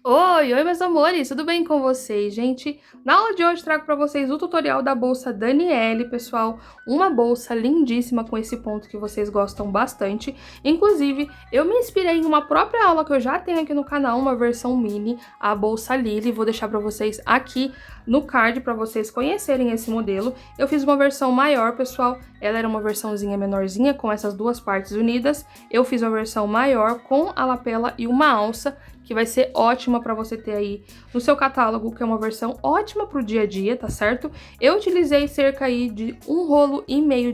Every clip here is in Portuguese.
Oi, meus amores, tudo bem com vocês, gente? Na aula de hoje trago para vocês o tutorial da bolsa Daniele, pessoal, uma bolsa lindíssima com esse ponto que vocês gostam bastante. Inclusive, eu me inspirei em uma própria aula que eu já tenho aqui no canal, uma versão mini, a bolsa Lily, vou deixar para vocês aqui no card para vocês conhecerem esse modelo. Eu fiz uma versão maior, pessoal, ela era uma versãozinha menorzinha com essas duas partes unidas. Eu fiz uma versão maior com a lapela e uma alça, que vai ser ótima para você ter aí no seu catálogo, que é uma versão ótima para o dia a dia, tá certo? Eu utilizei cerca aí de 1,5 rolo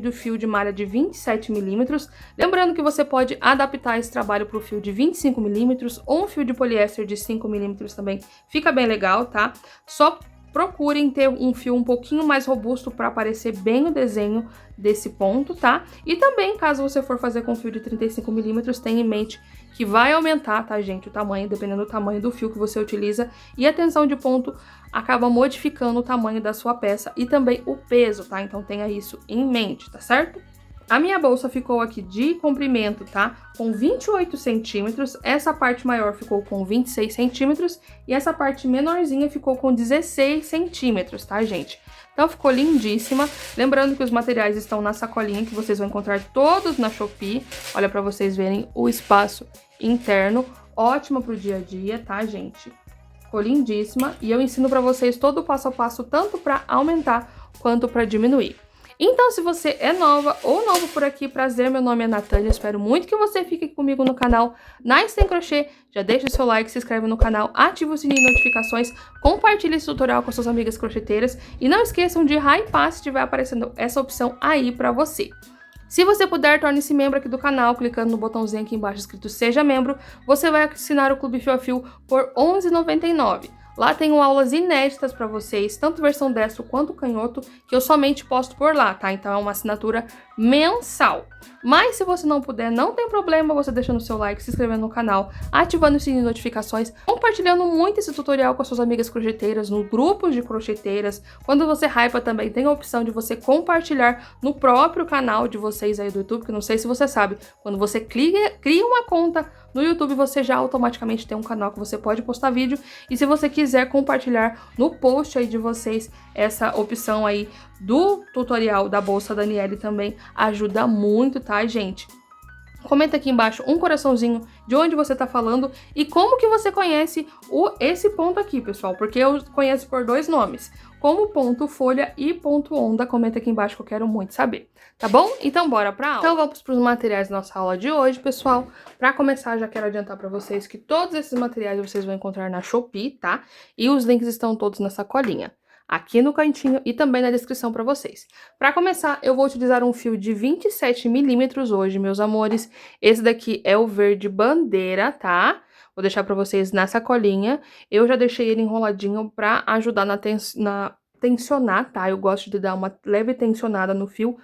do fio de malha de 27 milímetros. Lembrando que você pode adaptar esse trabalho para o fio de 25 milímetros ou um fio de poliéster de 5 milímetros também fica bem legal, tá? Só procurem ter um fio um pouquinho mais robusto para aparecer bem o desenho desse ponto, tá? E também, caso você for fazer com fio de 35 milímetros, tenha em mente que vai aumentar, tá, gente, o tamanho, dependendo do tamanho do fio que você utiliza. E a tensão de ponto acaba modificando o tamanho da sua peça e também o peso, tá? Então tenha isso em mente, tá certo? A minha bolsa ficou aqui de comprimento, tá? Com 28 centímetros, essa parte maior ficou com 26 centímetros e essa parte menorzinha ficou com 16 centímetros, tá, gente? Então ficou lindíssima. Lembrando que os materiais estão na sacolinha, que vocês vão encontrar todos na Shopee. Olha pra vocês verem o espaço interno. Ótima pro dia a dia, tá, gente? Ficou lindíssima e eu ensino pra vocês todo o passo a passo, tanto pra aumentar quanto pra diminuir. Então, se você é nova ou novo por aqui, prazer, meu nome é Natânia, espero muito que você fique comigo no canal Nice Tem Crochê, já deixa o seu like, se inscreve no canal, ativa o sininho de notificações, compartilhe esse tutorial com suas amigas crocheteiras e não esqueçam de hypar se estiver aparecendo essa opção aí pra você. Se você puder, torne-se membro aqui do canal, clicando no botãozinho aqui embaixo escrito Seja Membro, você vai assinar o Clube Fio a Fio por R$ 11,99. Lá tenho aulas inéditas para vocês, tanto versão destro quanto canhoto, que eu somente posto por lá, tá? Então é uma assinatura mensal. Mas se você não puder, não tem problema, você deixando o seu like, se inscrevendo no canal, ativando o sininho de notificações, compartilhando muito esse tutorial com as suas amigas crocheteiras, no grupos de crocheteiras. Quando você hypa também, tem a opção de você compartilhar no próprio canal de vocês aí do YouTube, que não sei se você sabe, quando você cria uma conta no YouTube, você já automaticamente tem um canal que você pode postar vídeo. E se você quiser compartilhar no post aí de vocês essa opção aí do tutorial da bolsa Daniele também ajuda muito, tá, gente? Comenta aqui embaixo um coraçãozinho de onde você tá falando e como que você conhece esse ponto aqui, pessoal, porque eu conheço por dois nomes, como ponto folha e ponto onda. Comenta aqui embaixo que eu quero muito saber, tá bom? Então bora pra aula. Então vamos pros materiais da nossa aula de hoje, pessoal. Pra começar, já quero adiantar pra vocês que todos esses materiais vocês vão encontrar na Shopee, tá? E os links estão todos na sacolinha, aqui no cantinho e também na descrição para vocês. Para começar, eu vou utilizar um fio de 27 milímetros hoje, meus amores. Esse daqui é o verde bandeira, tá? Vou deixar para vocês na sacolinha. Eu já deixei ele enroladinho para ajudar na tensionar, tá? Eu gosto de dar uma leve tensionada no fio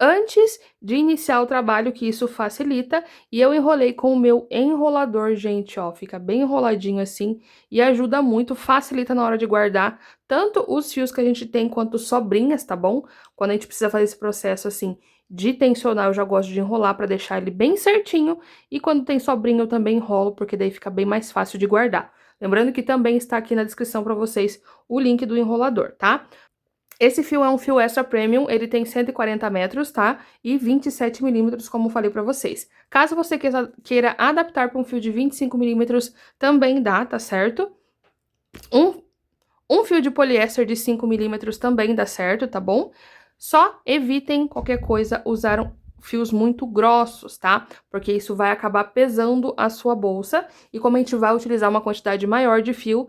antes de iniciar o trabalho, que isso facilita. E eu enrolei com o meu enrolador, gente, ó, fica bem enroladinho assim e ajuda muito, facilita na hora de guardar tanto os fios que a gente tem quanto sobrinhas, tá bom? Quando a gente precisa fazer esse processo assim de tensionar, eu já gosto de enrolar para deixar ele bem certinho, e quando tem sobrinho eu também enrolo, porque daí fica bem mais fácil de guardar. Lembrando que também está aqui na descrição para vocês o link do enrolador, tá? Esse fio é um fio extra premium, ele tem 140 metros, tá? E 27 milímetros, como falei pra vocês. Caso você queira adaptar para um fio de 25 milímetros, também dá, tá certo? Um fio de poliéster de 5 milímetros também dá certo, tá bom? Só evitem qualquer coisa usar fios muito grossos, tá? Porque isso vai acabar pesando a sua bolsa, e como a gente vai utilizar uma quantidade maior de fio,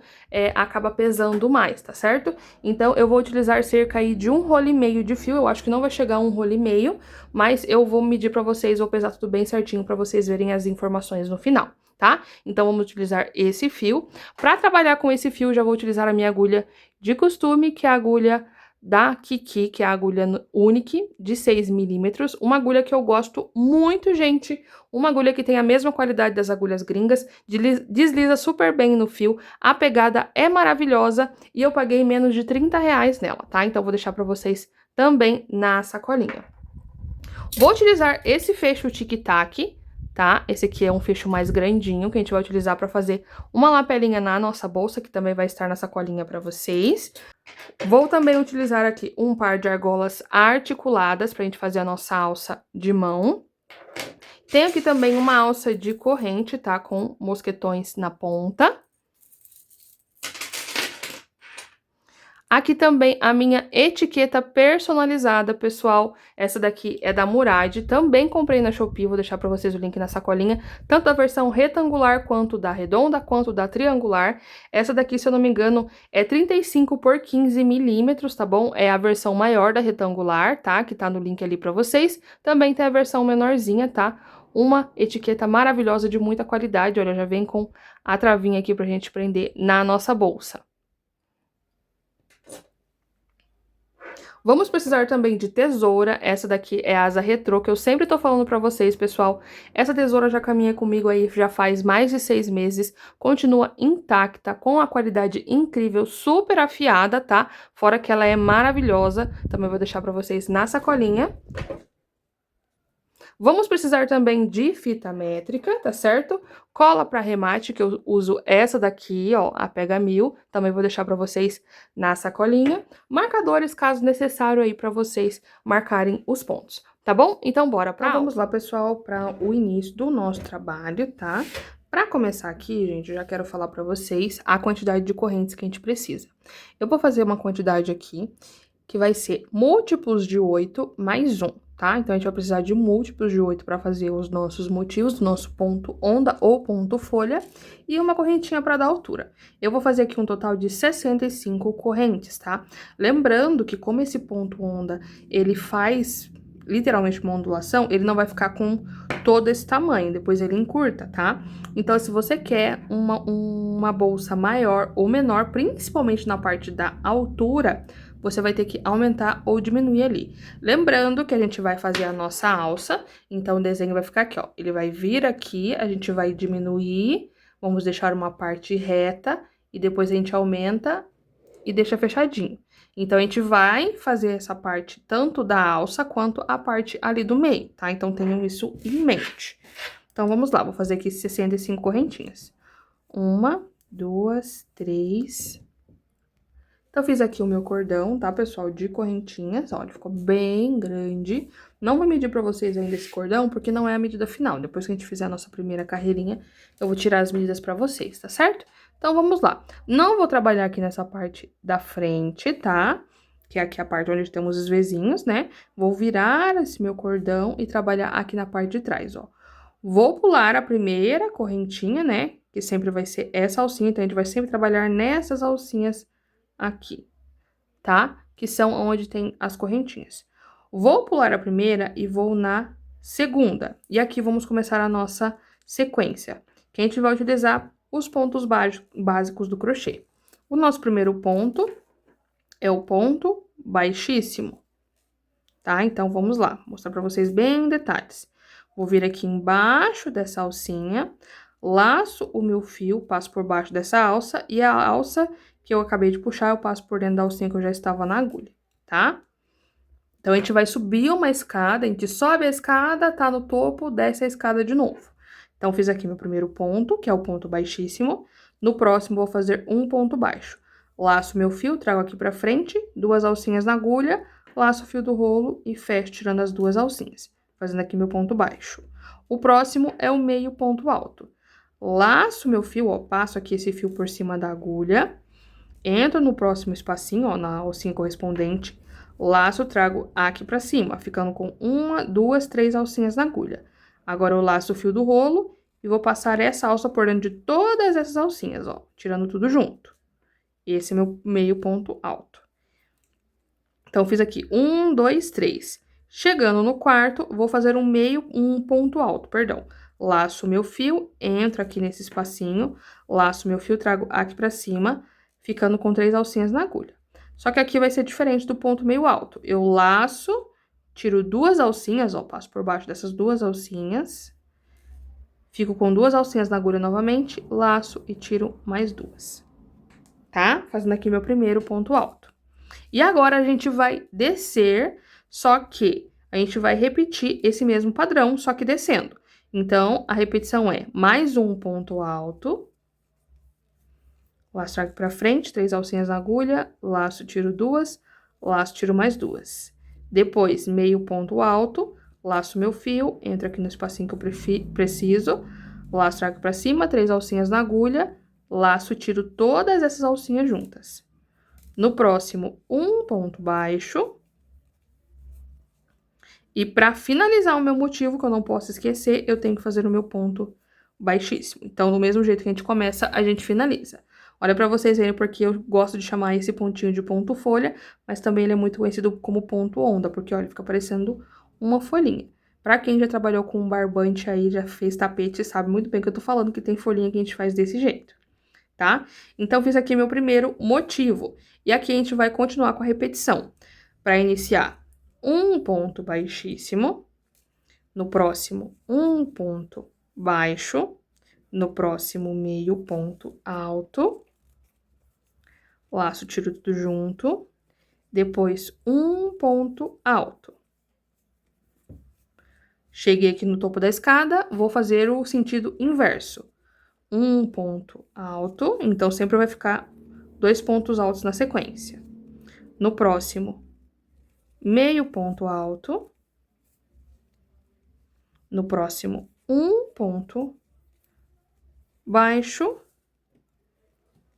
acaba pesando mais, tá certo? Então, eu vou utilizar cerca aí de 1,5 rolo de fio. Eu acho que não vai chegar a 1,5 rolo, mas eu vou medir pra vocês, vou pesar tudo bem certinho pra vocês verem as informações no final, tá? Então, vamos utilizar esse fio. Pra trabalhar com esse fio, já vou utilizar a minha agulha de costume, que é a agulha da Kiki, que é a agulha Unique de 6 milímetros, uma agulha que eu gosto muito, gente, uma agulha que tem a mesma qualidade das agulhas gringas, desliza super bem no fio, a pegada é maravilhosa e eu paguei menos de R$ 30 nela, tá? Então vou deixar pra vocês também na sacolinha. Vou utilizar esse fecho tic-tac, tá? Esse aqui é um fecho mais grandinho, que a gente vai utilizar pra fazer uma lapelinha na nossa bolsa, que também vai estar na sacolinha pra vocês. Vou também utilizar aqui um par de argolas articuladas pra gente fazer a nossa alça de mão. Tem aqui também uma alça de corrente, tá? Com mosquetões na ponta. Aqui também a minha etiqueta personalizada, pessoal. Essa daqui é da Murad, também comprei na Shopee, vou deixar pra vocês o link na sacolinha. Tanto a versão retangular, quanto da redonda, quanto da triangular. Essa daqui, se eu não me engano, é 35 por 15 milímetros, tá bom? É a versão maior da retangular, tá? Que tá no link ali pra vocês. Também tem a versão menorzinha, tá? Uma etiqueta maravilhosa de muita qualidade, olha, já vem com a travinha aqui pra gente prender na nossa bolsa. Vamos precisar também de tesoura, essa daqui é a asa retrô, que eu sempre tô falando pra vocês, pessoal. Essa tesoura já caminha comigo aí já faz mais de 6 meses, continua intacta, com a qualidade incrível, super afiada, tá? Fora que ela é maravilhosa, também vou deixar pra vocês na sacolinha. Vamos precisar também de fita métrica, tá certo? Cola para remate, que eu uso essa daqui, ó, a Pega 1000. Também vou deixar para vocês na sacolinha. Marcadores, caso necessário aí para vocês marcarem os pontos, tá bom? Então, bora pra aula. Vamos lá, pessoal, para o início do nosso trabalho, tá? Para começar aqui, gente, eu já quero falar para vocês a quantidade de correntes que a gente precisa. Eu vou fazer uma quantidade aqui, que vai ser múltiplos de 8 mais 1. Tá? Então, a gente vai precisar de múltiplos de 8 para fazer os nossos motivos, do nosso ponto onda ou ponto folha, e uma correntinha para dar altura. Eu vou fazer aqui um total de 65 correntes, tá? Lembrando que como esse ponto onda, ele faz literalmente uma ondulação, ele não vai ficar com todo esse tamanho, depois ele encurta, tá? Então, se você quer uma bolsa maior ou menor, principalmente na parte da altura, você vai ter que aumentar ou diminuir ali. Lembrando que a gente vai fazer a nossa alça, então o desenho vai ficar aqui, ó. Ele vai vir aqui, a gente vai diminuir, vamos deixar uma parte reta, e depois a gente aumenta e deixa fechadinho. Então, a gente vai fazer essa parte tanto da alça quanto a parte ali do meio, tá? Então, tenham isso em mente. Então, vamos lá, vou fazer aqui 65 correntinhas. 1, 2, 3... Então, fiz aqui o meu cordão, tá, pessoal, de correntinhas, olha, ficou bem grande. Não vou medir pra vocês ainda esse cordão, porque não é a medida final. Depois que a gente fizer a nossa primeira carreirinha, eu vou tirar as medidas pra vocês, tá certo? Então, vamos lá. Não vou trabalhar aqui nessa parte da frente, tá? Que é aqui a parte onde temos os vezinhos, né? Vou virar esse meu cordão e trabalhar aqui na parte de trás, ó. Vou pular a primeira correntinha, né? Que sempre vai ser essa alcinha, então a gente vai sempre trabalhar nessas alcinhas aqui, tá? Que são onde tem as correntinhas. Vou pular a primeira e vou na segunda. E aqui vamos começar a nossa sequência, que a gente vai utilizar os pontos básicos do crochê. O nosso primeiro ponto é o ponto baixíssimo, tá? Então, vamos lá, vou mostrar pra vocês bem em detalhes. Vou vir aqui embaixo dessa alcinha, laço o meu fio, passo por baixo dessa alça, e a alça que eu acabei de puxar, eu passo por dentro da alcinha que eu já estava na agulha, tá? Então, a gente vai subir uma escada, a gente sobe a escada, tá no topo, desce a escada de novo. Então, fiz aqui meu primeiro ponto, que é o ponto baixíssimo. No próximo, vou fazer um ponto baixo. Laço meu fio, trago aqui pra frente, 2 alcinhas na agulha, laço o fio do rolo e fecho tirando as 2 alcinhas, fazendo aqui meu ponto baixo. O próximo é o meio ponto alto. Laço meu fio, ó, passo aqui esse fio por cima da agulha, entro no próximo espacinho, ó, na alcinha correspondente, laço, trago aqui pra cima, ficando com 1, 2, 3 alcinhas na agulha. Agora, eu laço o fio do rolo e vou passar essa alça por dentro de todas essas alcinhas, ó, tirando tudo junto. Esse é meu meio ponto alto. Então, fiz aqui 1, 2, 3. Chegando no quarto, vou fazer um ponto alto, perdão. Laço meu fio, entro aqui nesse espacinho, laço meu fio, trago aqui pra cima, ficando com 3 alcinhas na agulha. Só que aqui vai ser diferente do ponto meio alto. Eu laço, tiro 2 alcinhas, ó, passo por baixo dessas 2 alcinhas, fico com 2 alcinhas na agulha novamente, laço e tiro mais 2, tá? Fazendo aqui meu primeiro ponto alto. E agora, a gente vai descer, só que a gente vai repetir esse mesmo padrão, só que descendo. Então, a repetição é mais um ponto alto, laço, trago pra frente, 3 alcinhas na agulha, laço, tiro 2, laço, tiro mais 2. Depois, meio ponto alto, laço meu fio, entro aqui no espacinho que eu preciso, laço, trago pra cima, 3 alcinhas na agulha, laço, tiro todas essas alcinhas juntas. No próximo, um ponto baixo. E para finalizar o meu motivo, que eu não posso esquecer, eu tenho que fazer o meu ponto baixíssimo. Então, do mesmo jeito que a gente começa, a gente finaliza. Olha para vocês verem, porque eu gosto de chamar esse pontinho de ponto folha, mas também ele é muito conhecido como ponto onda, porque, olha, fica parecendo uma folhinha. Para quem já trabalhou com barbante aí, já fez tapete, sabe muito bem que eu tô falando que tem folhinha que a gente faz desse jeito, tá? Então, fiz aqui meu primeiro motivo. E aqui a gente vai continuar com a repetição. Para iniciar, um ponto baixíssimo, no próximo, um ponto baixo, no próximo, meio ponto alto, laço, tiro tudo junto, depois um ponto alto. Cheguei aqui no topo da escada, vou fazer o sentido inverso. Um ponto alto, então sempre vai ficar 2 pontos altos na sequência. No próximo, meio ponto alto. No próximo, um ponto baixo.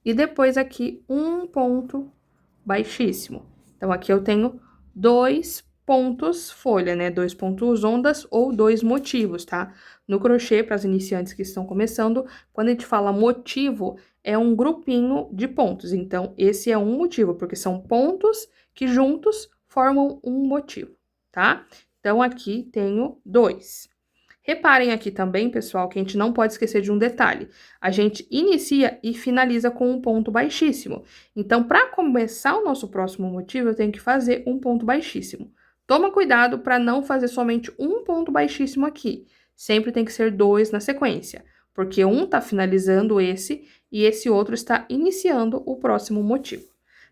E depois aqui, um ponto baixíssimo. Então, aqui eu tenho 2 pontos folha, né? 2 pontos ondas ou 2 motivos, tá? No crochê, para as iniciantes que estão começando, quando a gente fala motivo, é um grupinho de pontos. Então, esse é um motivo, porque são pontos que juntos formam um motivo, tá? Então, aqui tenho 2. Reparem aqui também, pessoal, que a gente não pode esquecer de um detalhe. A gente inicia e finaliza com um ponto baixíssimo. Então, para começar o nosso próximo motivo, eu tenho que fazer um ponto baixíssimo. Toma cuidado para não fazer somente um ponto baixíssimo aqui. Sempre tem que ser 2 na sequência, porque um está finalizando esse e esse outro está iniciando o próximo motivo,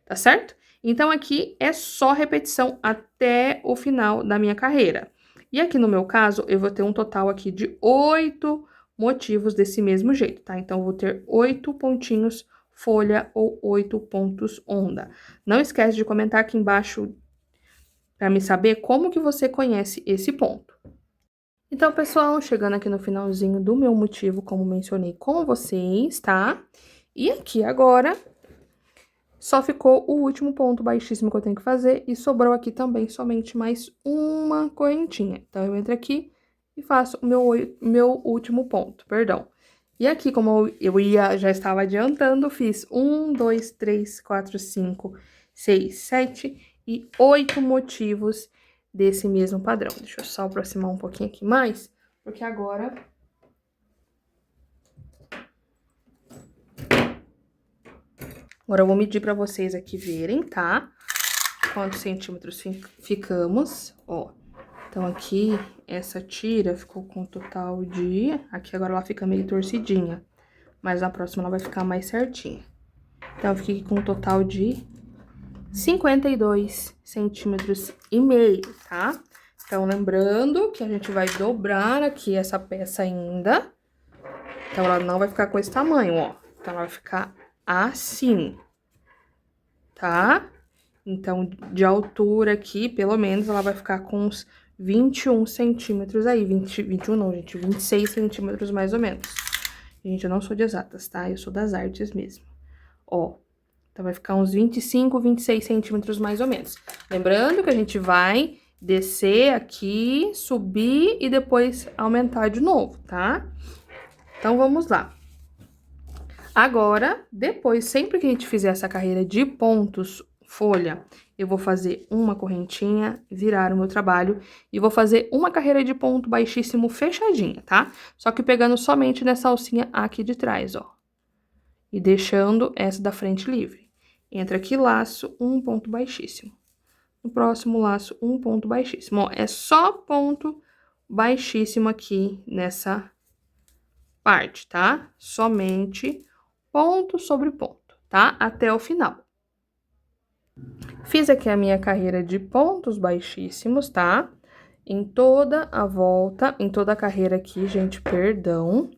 tá certo? Então, aqui é só repetição até o final da minha carreira. E aqui no meu caso, eu vou ter um total aqui de 8 motivos desse mesmo jeito, tá? Então, eu vou ter 8 pontinhos folha ou 8 pontos onda. Não esquece de comentar aqui embaixo para me saber como que você conhece esse ponto. Então, pessoal, chegando aqui no finalzinho do meu motivo, como mencionei com vocês, tá? E aqui agora, só ficou o último ponto baixíssimo que eu tenho que fazer e sobrou aqui também somente mais uma correntinha. Então, eu entro aqui e faço o meu último ponto, perdão. E aqui, como já estava adiantando, fiz 1, 2, 3, 4, 5, 6, 7 e 8 motivos desse mesmo padrão. Deixa eu só aproximar um pouquinho aqui mais, porque agora eu vou medir pra vocês aqui verem, tá? Quantos centímetros ficamos, ó. Então, aqui, essa tira ficou com um total de... Aqui agora ela fica meio torcidinha, mas na próxima ela vai ficar mais certinha. Então, eu fiquei com um total de 52 centímetros e meio, tá? Então, lembrando que a gente vai dobrar aqui essa peça ainda. Então, ela não vai ficar com esse tamanho, ó. Então, ela vai ficar assim, tá? Então, de altura aqui, pelo menos, ela vai ficar com uns 21 centímetros aí. 21 não, gente, 26 centímetros mais ou menos. Gente, eu não sou de exatas, tá? Eu sou das artes mesmo. Ó, então vai ficar uns 25, 26 centímetros mais ou menos. Lembrando que a gente vai descer aqui, subir e depois aumentar de novo, tá? Então, vamos lá. Agora, depois, sempre que a gente fizer essa carreira de pontos folha, eu vou fazer uma correntinha, virar o meu trabalho e vou fazer uma carreira de ponto baixíssimo fechadinha, tá? Só que pegando somente nessa alcinha aqui de trás, ó. E deixando essa da frente livre. Entra aqui, laço, um ponto baixíssimo. No próximo laço, um ponto baixíssimo. Ó, é só ponto baixíssimo aqui nessa parte, tá? Somente ponto sobre ponto, tá? Até o final. Fiz aqui a minha carreira de pontos baixíssimos, tá? em toda a volta, em toda a carreira aqui, gente, perdão.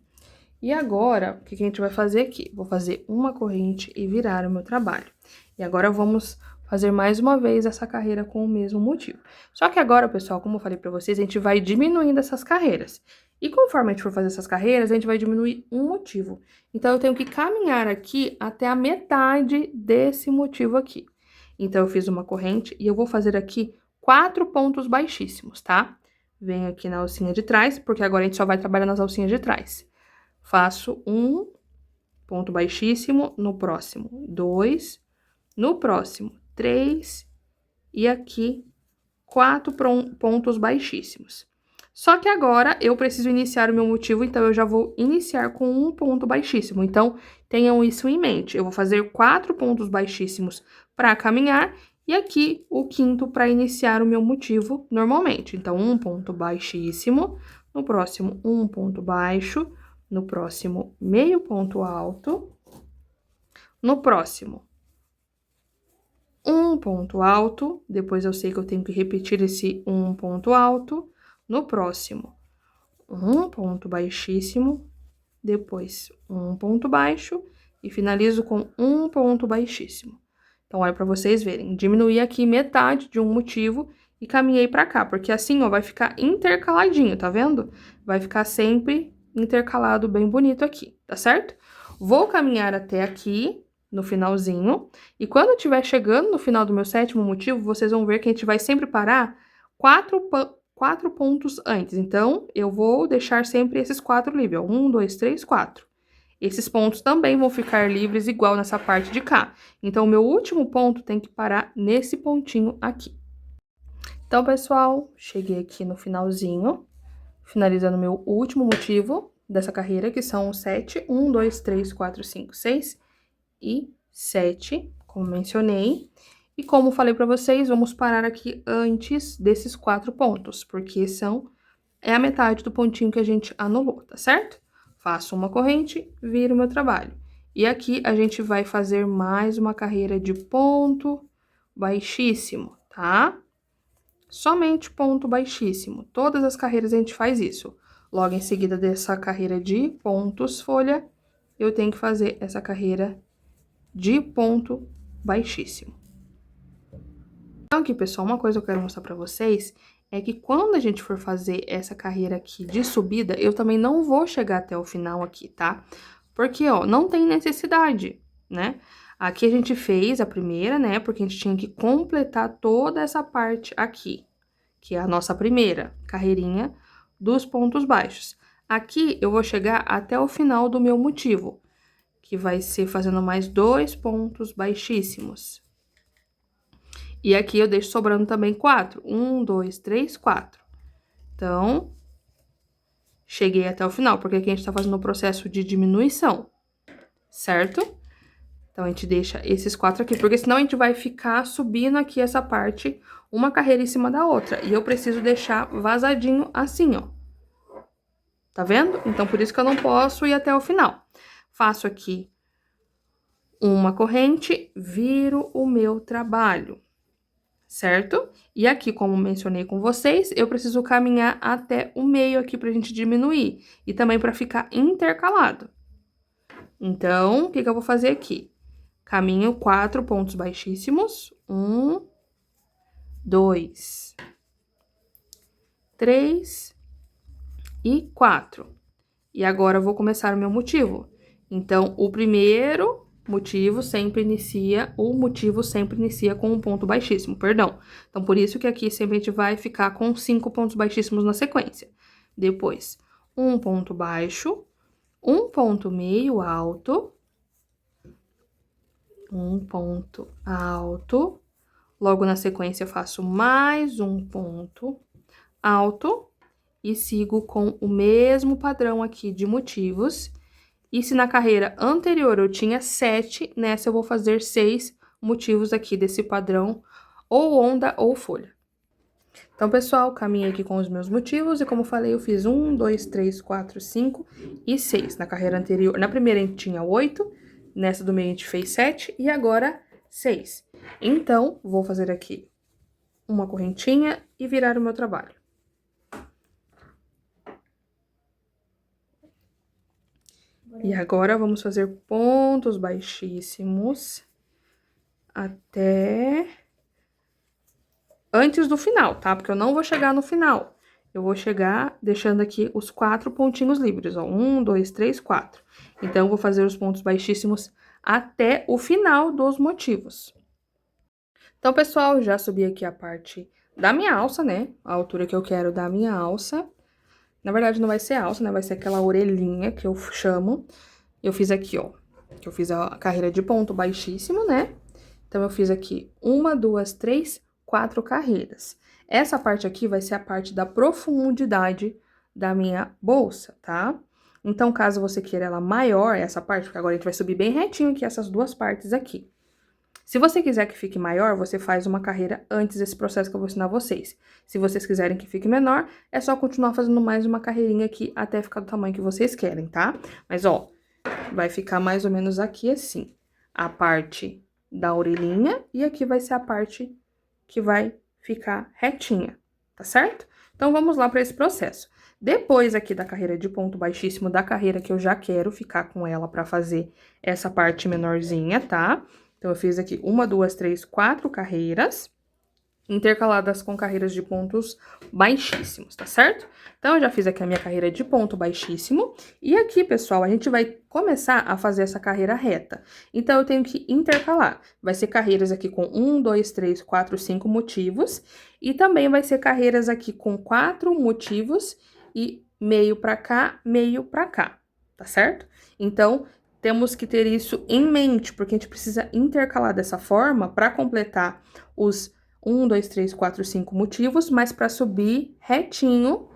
E agora, o que a gente vai fazer aqui? Vou fazer uma corrente e virar o meu trabalho. E agora vamos fazer mais uma vez essa carreira com o mesmo motivo. Só que agora, pessoal, como eu falei pra vocês, a gente vai diminuindo essas carreiras. E conforme a gente for fazer essas carreiras, a gente vai diminuir um motivo. Então, eu tenho que caminhar aqui até a metade desse motivo aqui. Então, eu fiz uma corrente e eu vou fazer aqui 4 pontos baixíssimos, tá? Venho aqui na alcinha de trás, porque agora a gente só vai trabalhar nas alcinhas de trás. Faço um ponto baixíssimo, no próximo 2, no próximo 3 e aqui 4 pontos baixíssimos. Só que agora eu preciso iniciar o meu motivo, então eu já vou iniciar com um ponto baixíssimo. Então, tenham isso em mente. Eu vou fazer 4 pontos baixíssimos para caminhar e aqui o quinto para iniciar o meu motivo normalmente. Então, um ponto baixíssimo, no próximo um ponto baixo, no próximo meio ponto alto, no próximo um ponto alto, depois eu sei que eu tenho que repetir esse um ponto alto, no próximo um ponto baixíssimo, depois um ponto baixo e finalizo com um ponto baixíssimo. Então, olha para vocês verem, diminuí aqui metade de um motivo e caminhei para cá, porque assim, ó, vai ficar intercaladinho, tá vendo? Vai ficar sempre intercalado bem bonito aqui, tá certo? Vou caminhar até aqui, no finalzinho, e quando eu estiver chegando no final do meu sétimo motivo, vocês vão ver que a gente vai sempre parar quatro pontos antes. Então, eu vou deixar sempre esses 4 livres, ó, 1, 2, 3, 4. Esses pontos também vão ficar livres igual nessa parte de cá. Então, o meu último ponto tem que parar nesse pontinho aqui. Então, pessoal, cheguei aqui no finalzinho, finalizando meu último motivo dessa carreira, que são os 7, 1, 2, 3, 4, 5, 6 e 7, como mencionei. E como falei pra vocês, vamos parar aqui antes desses 4 pontos, porque é a metade do pontinho que a gente anulou, tá certo? Faço uma corrente, viro o meu trabalho. E aqui a gente vai fazer mais uma carreira de ponto baixíssimo, tá? Somente ponto baixíssimo. Todas as carreiras a gente faz isso. Logo em seguida dessa carreira de pontos folha, eu tenho que fazer essa carreira de ponto baixíssimo. Então, aqui, pessoal, uma coisa que eu quero mostrar pra vocês é que quando a gente for fazer essa carreira aqui de subida, eu também não vou chegar até o final aqui, tá? Porque, ó, não tem necessidade, né? Aqui a gente fez a primeira, né? Porque a gente tinha que completar toda essa parte aqui, que é a nossa primeira carreirinha dos pontos baixos. Aqui eu vou chegar até o final do meu motivo, que vai ser fazendo mais 2 pontos baixíssimos. E aqui eu deixo sobrando também 4. 1, 2, 3, 4. Então, cheguei até o final, porque aqui a gente tá fazendo o processo de diminuição, certo? Então, a gente deixa esses 4 aqui, porque senão a gente vai ficar subindo aqui essa parte, uma carreira em cima da outra. E eu preciso deixar vazadinho assim, ó. Tá vendo? Então, por isso que eu não posso ir até o final. Faço aqui uma corrente, viro o meu trabalho, certo? E aqui, como mencionei com vocês, eu preciso caminhar até o meio aqui pra gente diminuir. E também pra ficar intercalado. Então, o que eu vou fazer aqui? Caminho 4 pontos baixíssimos. 1, 2, 3 e 4. E agora eu vou começar o meu motivo. Então, o motivo sempre inicia com um ponto baixíssimo, perdão. Então, por isso que aqui sempre a gente vai ficar com 5 pontos baixíssimos na sequência. Depois, um ponto baixo, um ponto meio alto, um ponto alto. Logo na sequência, eu faço mais um ponto alto e sigo com o mesmo padrão aqui de motivos. E se na carreira anterior eu tinha 7, nessa eu vou fazer 6 motivos aqui desse padrão, ou onda ou folha. Então, pessoal, caminhei aqui com os meus motivos e como falei, eu fiz 1, 2, 3, 4, 5 e 6. Na carreira anterior, na primeira a gente tinha 8, nessa do meio a gente fez 7 e agora 6. Então, vou fazer aqui uma correntinha e virar o meu trabalho. E agora, vamos fazer pontos baixíssimos até antes do final, tá? Porque eu não vou chegar no final. Eu vou chegar deixando aqui os 4 pontinhos livres, ó. 1, 2, 3, 4. Então, eu vou fazer os pontos baixíssimos até o final dos motivos. Então, pessoal, já subi aqui a parte da minha alça, né? A altura que eu quero da minha alça. Na verdade, não vai ser alça, né? Vai ser aquela orelhinha que eu chamo. Eu fiz aqui, ó. Que eu fiz a carreira de ponto baixíssimo, né? Então, eu fiz aqui 1, 2, 3, 4 carreiras. Essa parte aqui vai ser a parte da profundidade da minha bolsa, tá? Então, caso você queira ela maior, essa parte, porque agora a gente vai subir bem retinho aqui essas duas partes aqui. Se você quiser que fique maior, você faz uma carreira antes desse processo que eu vou ensinar vocês. Se vocês quiserem que fique menor, é só continuar fazendo mais uma carreirinha aqui até ficar do tamanho que vocês querem, tá? Mas, ó, vai ficar mais ou menos aqui assim, a parte da orelhinha e aqui vai ser a parte que vai ficar retinha, tá certo? Então, vamos lá para esse processo. Depois aqui da carreira de ponto baixíssimo, da carreira que eu já quero ficar com ela para fazer essa parte menorzinha, tá? Então, eu fiz aqui 1, 2, 3, 4 carreiras, intercaladas com carreiras de pontos baixíssimos, tá certo? Então, eu já fiz aqui a minha carreira de ponto baixíssimo. E aqui, pessoal, a gente vai começar a fazer essa carreira reta. Então, eu tenho que intercalar. Vai ser carreiras aqui com 1, 2, 3, 4, 5 motivos. E também vai ser carreiras aqui com 4 motivos e meio pra cá, tá certo? Então, temos que ter isso em mente, porque a gente precisa intercalar dessa forma para completar os 1, 2, 3, 4, 5 motivos, mas para subir retinho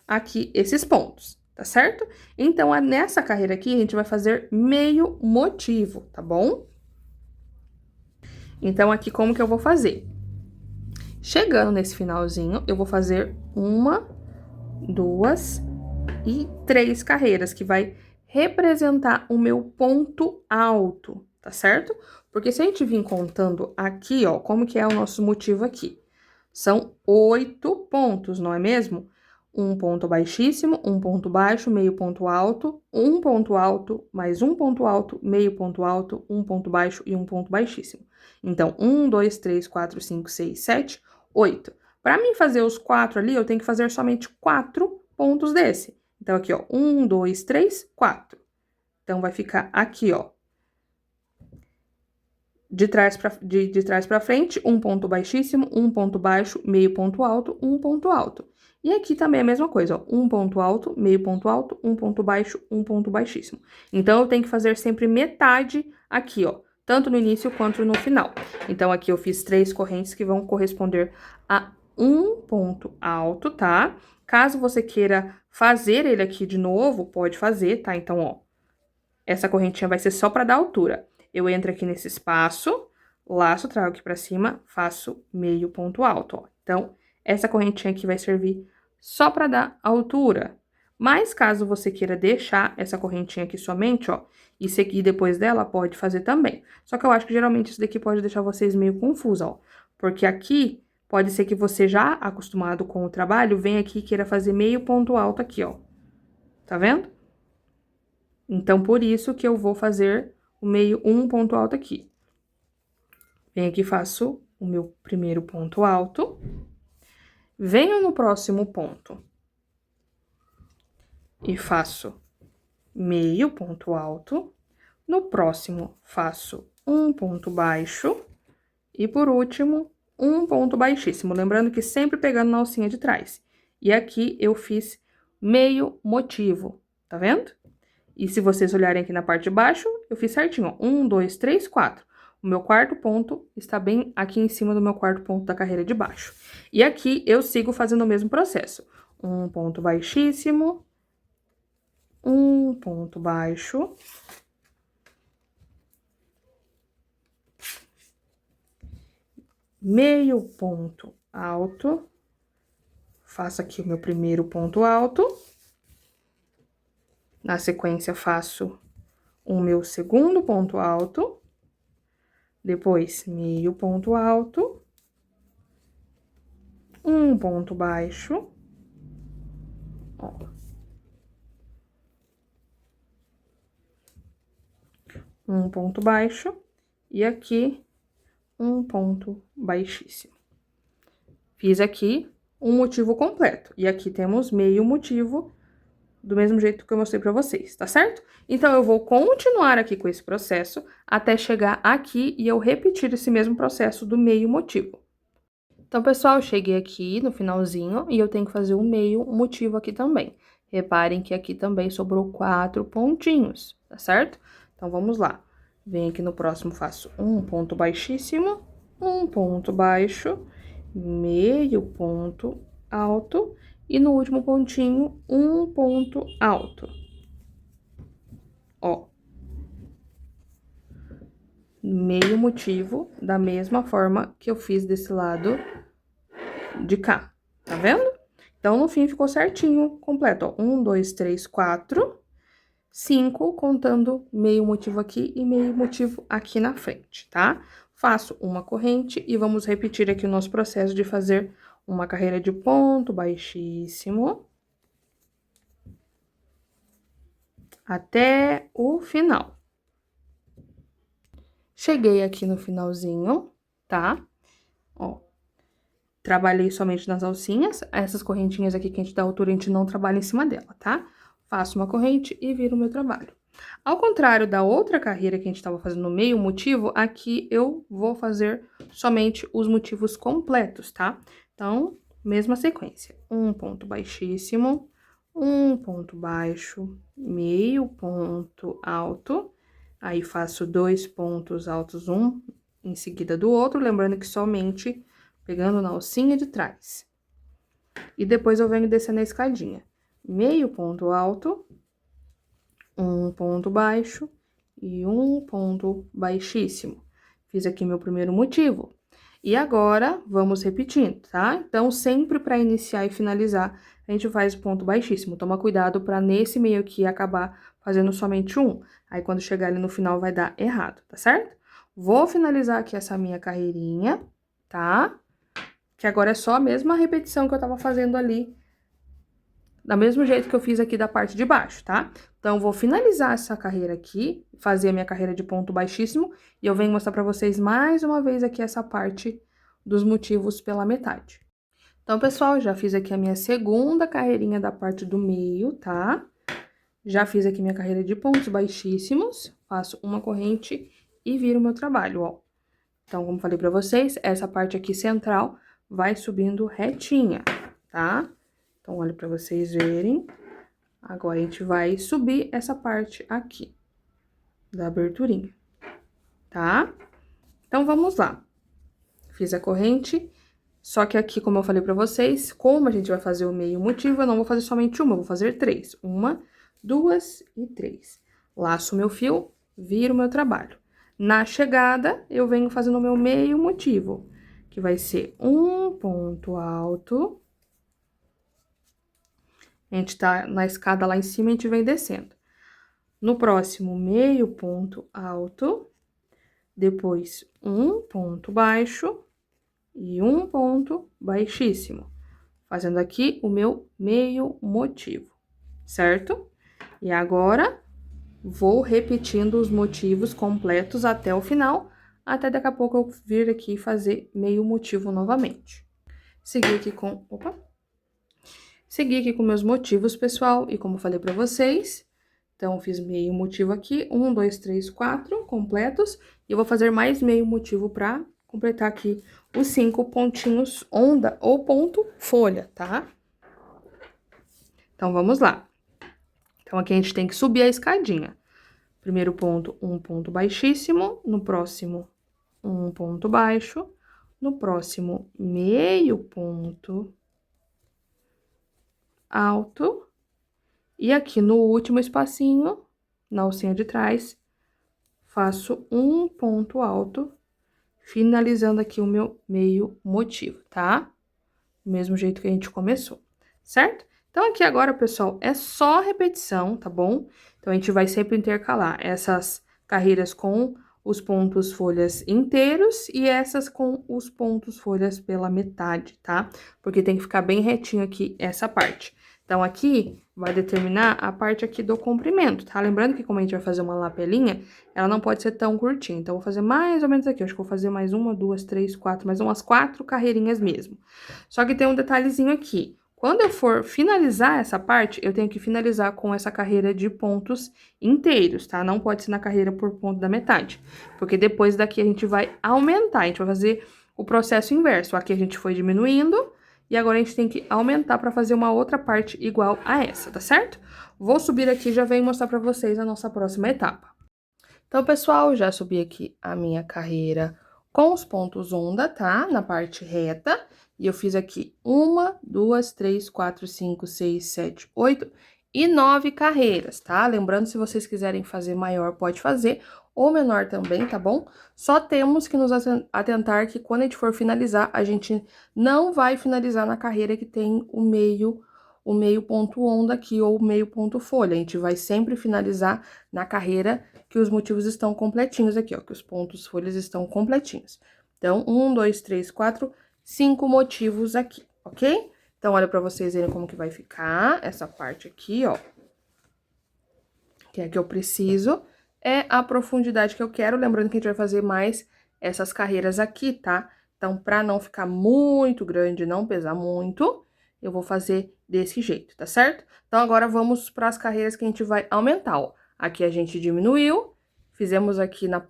aqui esses pontos, tá certo? Então, nessa carreira aqui, a gente vai fazer meio motivo, tá bom? Então, aqui como que eu vou fazer? Chegando nesse finalzinho, eu vou fazer 1, 2 e 3 carreiras, que vai representar o meu ponto alto, tá certo? Porque se a gente vir contando aqui, ó, como que é o nosso motivo aqui? São 8 pontos, não é mesmo? Um ponto baixíssimo, um ponto baixo, meio ponto alto, um ponto alto, mais um ponto alto, meio ponto alto, um ponto baixo e um ponto baixíssimo. Então, 1, 2, 3, 4, 5, 6, 7, 8. Para mim fazer os 4 ali, eu tenho que fazer somente 4 pontos desse. Então, aqui, ó, 1, 2, 3, 4. Então, vai ficar aqui, ó, de trás pra frente, um ponto baixíssimo, um ponto baixo, meio ponto alto, um ponto alto. E aqui também é a mesma coisa, ó, um ponto alto, meio ponto alto, um ponto baixo, um ponto baixíssimo. Então, eu tenho que fazer sempre metade aqui, ó, tanto no início quanto no final. Então, aqui eu fiz 3 correntes que vão corresponder a um ponto alto, tá? Caso você queira fazer ele aqui de novo, pode fazer, tá? Então, ó, essa correntinha vai ser só pra dar altura. Eu entro aqui nesse espaço, laço, trago aqui pra cima, faço meio ponto alto, ó. Então, essa correntinha aqui vai servir só pra dar altura. Mas, caso você queira deixar essa correntinha aqui somente, ó, e seguir depois dela, pode fazer também. Só que eu acho que geralmente isso daqui pode deixar vocês meio confusos, ó. Porque aqui, pode ser que você já acostumado com o trabalho, venha aqui e queira fazer meio ponto alto aqui, ó. Tá vendo? Então, por isso que eu vou fazer o meio um ponto alto aqui. Venho aqui, faço o meu primeiro ponto alto. Venho no próximo ponto e faço meio ponto alto. No próximo, faço um ponto baixo. E por último, um ponto baixíssimo. Lembrando que sempre pegando na alcinha de trás. E aqui eu fiz meio motivo, tá vendo? E se vocês olharem aqui na parte de baixo, eu fiz certinho, ó. 1, 2, 3, 4. O meu quarto ponto está bem aqui em cima do meu quarto ponto da carreira de baixo. E aqui eu sigo fazendo o mesmo processo. Um ponto baixíssimo, um ponto baixo, meio ponto alto, faço aqui o meu primeiro ponto alto. Na sequência, faço o meu segundo ponto alto. Depois, meio ponto alto, um ponto baixo, ó. um ponto baixo, e aqui um ponto baixíssimo. Fiz aqui um motivo completo, e aqui temos meio motivo, do mesmo jeito que eu mostrei pra vocês, tá certo? Então, eu vou continuar aqui com esse processo até chegar aqui e eu repetir esse mesmo processo do meio motivo. Então, pessoal, eu cheguei aqui no finalzinho e eu tenho que fazer um meio motivo aqui também. Reparem que aqui também sobrou 4 pontinhos, tá certo? Então, vamos lá. Venho aqui no próximo, faço um ponto baixíssimo, um ponto baixo, meio ponto alto e no último pontinho, um ponto alto. Ó. Meio motivo, da mesma forma que eu fiz desse lado de cá, tá vendo? Então, no fim, ficou certinho, completo, ó. 1, 2, 3, 4, 5, contando meio motivo aqui e meio motivo aqui na frente, tá? Faço uma corrente e vamos repetir aqui o nosso processo de fazer uma carreira de ponto baixíssimo até o final. Cheguei aqui no finalzinho, tá? Ó, trabalhei somente nas alcinhas, essas correntinhas aqui que a gente dá altura, a gente não trabalha em cima dela, tá? Faço uma corrente e viro o meu trabalho. Ao contrário da outra carreira que a gente tava fazendo no meio motivo, aqui eu vou fazer somente os motivos completos, tá? Então, mesma sequência. Um ponto baixíssimo, um ponto baixo, meio ponto alto, aí faço 2 pontos altos, um em seguida do outro, lembrando que somente pegando na alcinha de trás. E depois eu venho descendo a escadinha. Meio ponto alto, um ponto baixo e um ponto baixíssimo. Fiz aqui meu primeiro motivo. E agora, vamos repetindo, tá? Então, sempre para iniciar e finalizar, a gente faz o ponto baixíssimo. Toma cuidado para nesse meio aqui acabar fazendo somente um. Aí, quando chegar ali no final, vai dar errado, tá certo? Vou finalizar aqui essa minha carreirinha, tá? Que agora é só a mesma repetição que eu tava fazendo ali, do mesmo jeito que eu fiz aqui da parte de baixo, tá? Então, vou finalizar essa carreira aqui, fazer a minha carreira de ponto baixíssimo, e eu venho mostrar pra vocês mais uma vez aqui essa parte dos motivos pela metade. Então, pessoal, já fiz aqui a minha segunda carreirinha da parte do meio, tá? Já fiz aqui minha carreira de pontos baixíssimos, faço uma corrente e viro o meu trabalho, ó. Então, como falei pra vocês, essa parte aqui central vai subindo retinha, tá? Então, olha pra vocês verem. Agora, a gente vai subir essa parte aqui da aberturinha, tá? Então, vamos lá. Fiz a corrente, só que aqui, como eu falei pra vocês, como a gente vai fazer o meio motivo, eu não vou fazer somente uma, eu vou fazer 3. 1, 2 e 3. Laço meu fio, viro o meu trabalho. Na chegada, eu venho fazendo o meu meio motivo, que vai ser um ponto alto. A gente tá na escada lá em cima, a gente vem descendo. No próximo, meio ponto alto, depois um ponto baixo e um ponto baixíssimo, fazendo aqui o meu meio motivo, certo? E agora, vou repetindo os motivos completos até o final, até daqui a pouco eu vir aqui fazer meio motivo novamente. Segui aqui com... Opa! Segui aqui com meus motivos, pessoal, e como falei pra vocês, então, fiz meio motivo aqui, 1, 2, 3, 4 completos, e eu vou fazer mais meio motivo pra completar aqui os 5 pontinhos onda ou ponto folha, tá? Então, vamos lá. Então, aqui a gente tem que subir a escadinha. Primeiro ponto, um ponto baixíssimo, no próximo, um ponto baixo, no próximo, meio ponto alto, e aqui no último espacinho, na alcinha de trás, faço um ponto alto, finalizando aqui o meu meio motivo, tá? Do mesmo jeito que a gente começou, certo? Então, aqui agora, pessoal, é só repetição, tá bom? Então, a gente vai sempre intercalar essas carreiras com os pontos folhas inteiros e essas com os pontos folhas pela metade, tá? Porque tem que ficar bem retinho aqui essa parte. Então, aqui vai determinar a parte aqui do comprimento, tá? Lembrando que como a gente vai fazer uma lapelinha, ela não pode ser tão curtinha. Então, eu vou fazer mais ou menos aqui. Acho que vou fazer mais uma, duas, três, quatro, mais umas 4 carreirinhas mesmo. Só que tem um detalhezinho aqui. Quando eu for finalizar essa parte, eu tenho que finalizar com essa carreira de pontos inteiros, tá? Não pode ser na carreira por ponto da metade. Porque depois daqui a gente vai aumentar, a gente vai fazer o processo inverso. Aqui a gente foi diminuindo e agora a gente tem que aumentar para fazer uma outra parte igual a essa, tá certo? Vou subir aqui e já venho mostrar para vocês a nossa próxima etapa. Então, pessoal, já subi aqui a minha carreira com os pontos onda, tá? Na parte reta. E eu fiz aqui 1, 2, 3, 4, 5, 6, 7, 8 e 9 carreiras, tá? Lembrando, se vocês quiserem fazer maior, pode fazer, ou menor também, tá bom? Só temos que nos atentar que quando a gente for finalizar, a gente não vai finalizar na carreira que tem o meio ponto onda aqui, ou o meio ponto folha. A gente vai sempre finalizar na carreira que os motivos estão completinhos aqui, ó, que os pontos folhas estão completinhos. Então, 1, 2, 3, 4, 5 motivos aqui, ok? Então, olha pra vocês verem como que vai ficar essa parte aqui, ó. Que é que eu preciso, é a profundidade que eu quero. Lembrando que a gente vai fazer mais essas carreiras aqui, tá? Então, pra não ficar muito grande, não pesar muito, eu vou fazer desse jeito, tá certo? Então, agora vamos para as carreiras que a gente vai aumentar, ó. Aqui a gente diminuiu, fizemos aqui na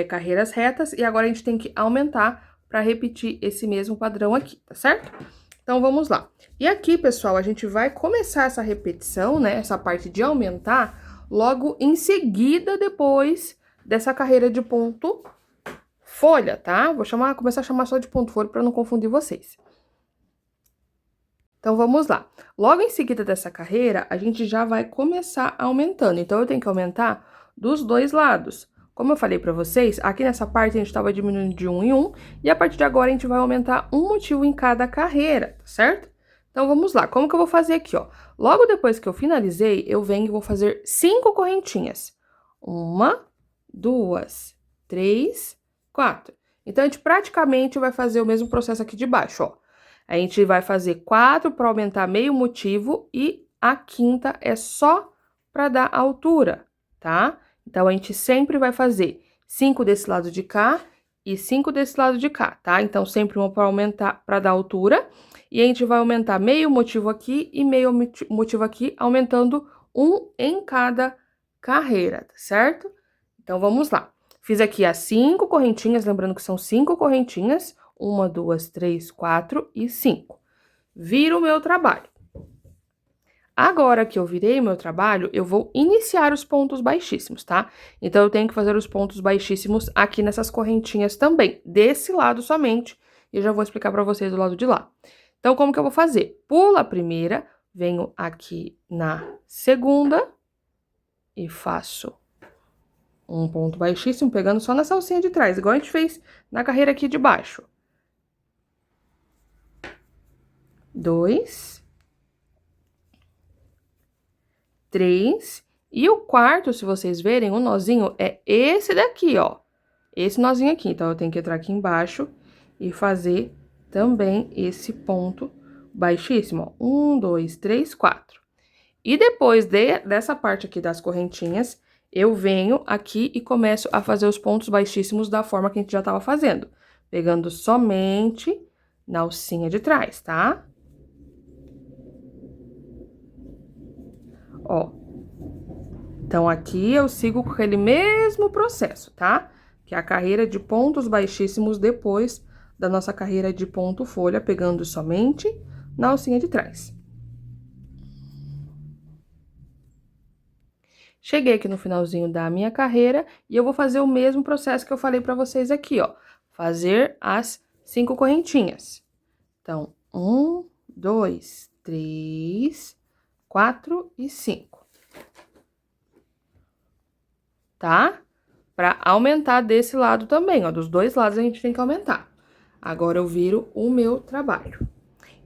carreiras retas, e agora a gente tem que aumentar para repetir esse mesmo padrão aqui, tá certo? Então, vamos lá. E aqui, pessoal, a gente vai começar essa repetição, né, essa parte de aumentar, logo em seguida, depois dessa carreira de ponto folha, tá? Vou começar a chamar só de ponto folha para não confundir vocês. Então, vamos lá. Logo em seguida dessa carreira, a gente já vai começar aumentando. Então, eu tenho que aumentar dos dois lados. Como eu falei pra vocês, aqui nessa parte a gente tava diminuindo de 1 em 1, e a partir de agora a gente vai aumentar um motivo em cada carreira, tá certo? Então, vamos lá. Como que eu vou fazer aqui, ó? Logo depois que eu finalizei, eu venho e vou fazer 5 correntinhas. 1, 2, 3, 4. Então, a gente praticamente vai fazer o mesmo processo aqui de baixo, ó. A gente vai fazer 4 para aumentar meio motivo e a quinta é só para dar altura, tá? Então, a gente sempre vai fazer 5 desse lado de cá e 5 desse lado de cá, tá? Então, sempre uma para aumentar, para dar altura. E a gente vai aumentar meio motivo aqui e meio motivo aqui, aumentando um em cada carreira, tá certo? Então, vamos lá. Fiz aqui as 5 correntinhas, lembrando que são 5 correntinhas. 1, 2, 3, 4 e 5. Viro o meu trabalho. Agora que eu virei o meu trabalho, eu vou iniciar os pontos baixíssimos, tá? Então, eu tenho que fazer os pontos baixíssimos aqui nessas correntinhas também, desse lado somente, e eu já vou explicar pra vocês do lado de lá. Então, como que eu vou fazer? Pulo a primeira, venho aqui na segunda e faço um ponto baixíssimo, pegando só na salsinha de trás, igual a gente fez na carreira aqui de baixo. 2, 3, e o quarto, se vocês verem, o nozinho é esse daqui, ó. Esse nozinho aqui. Então, eu tenho que entrar aqui embaixo e fazer também esse ponto baixíssimo, ó. 1, 2, 3, 4. E depois dessa parte aqui das correntinhas, eu venho aqui e começo a fazer os pontos baixíssimos da forma que a gente já tava fazendo. Pegando somente na alcinha de trás, tá? Ó, então, aqui eu sigo com aquele mesmo processo, tá? Que é a carreira de pontos baixíssimos depois da nossa carreira de ponto folha, pegando somente na alcinha de trás. Cheguei aqui no finalzinho da minha carreira e eu vou fazer o mesmo processo que eu falei pra vocês aqui, ó. Fazer as 5 correntinhas. Então, 1, 2, 3, 4 e 5. Tá? Pra aumentar desse lado também, ó. Dos dois lados a gente tem que aumentar. Agora, eu viro o meu trabalho.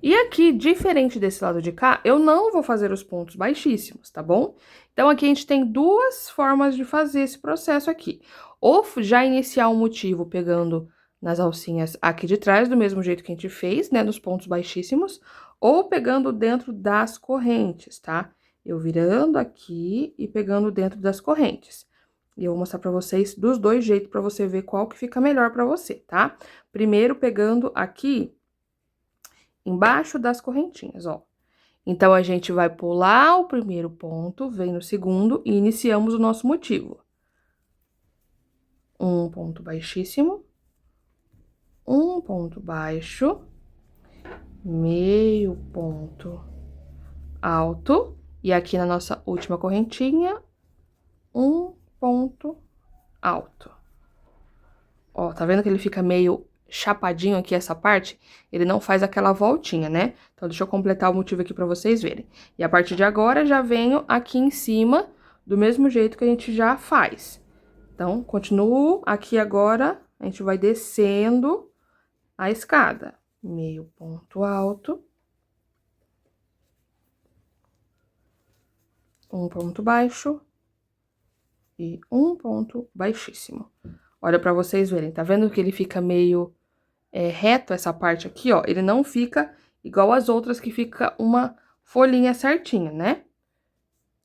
E aqui, diferente desse lado de cá, eu não vou fazer os pontos baixíssimos, tá bom? Então, aqui a gente tem duas formas de fazer esse processo aqui. Ou já iniciar o motivo pegando nas alcinhas aqui de trás, do mesmo jeito que a gente fez, né, nos pontos baixíssimos. ou pegando dentro das correntes, tá? Eu virando aqui e pegando dentro das correntes. E eu vou mostrar pra vocês dos dois jeitos, pra você ver qual que fica melhor pra você, tá? Primeiro, pegando aqui embaixo das correntinhas, ó. Então, a gente vai pular o primeiro ponto, vem no segundo e iniciamos o nosso motivo. Um ponto baixíssimo, um ponto baixo, meio ponto alto, e aqui na nossa última correntinha, um ponto alto. Ó, tá vendo que ele fica meio chapadinho aqui essa parte? Ele não faz aquela voltinha, né? Então, deixa eu completar o motivo aqui pra vocês verem. E a partir de agora, já venho aqui em cima, do mesmo jeito que a gente já faz. Então, continuo aqui agora, a gente vai descendo a escada. Meio ponto alto. Um ponto baixo. E um ponto baixíssimo. Olha pra vocês verem, tá vendo que ele fica meio reto essa parte aqui, ó? Ele não fica igual as outras que fica uma folhinha certinha, né?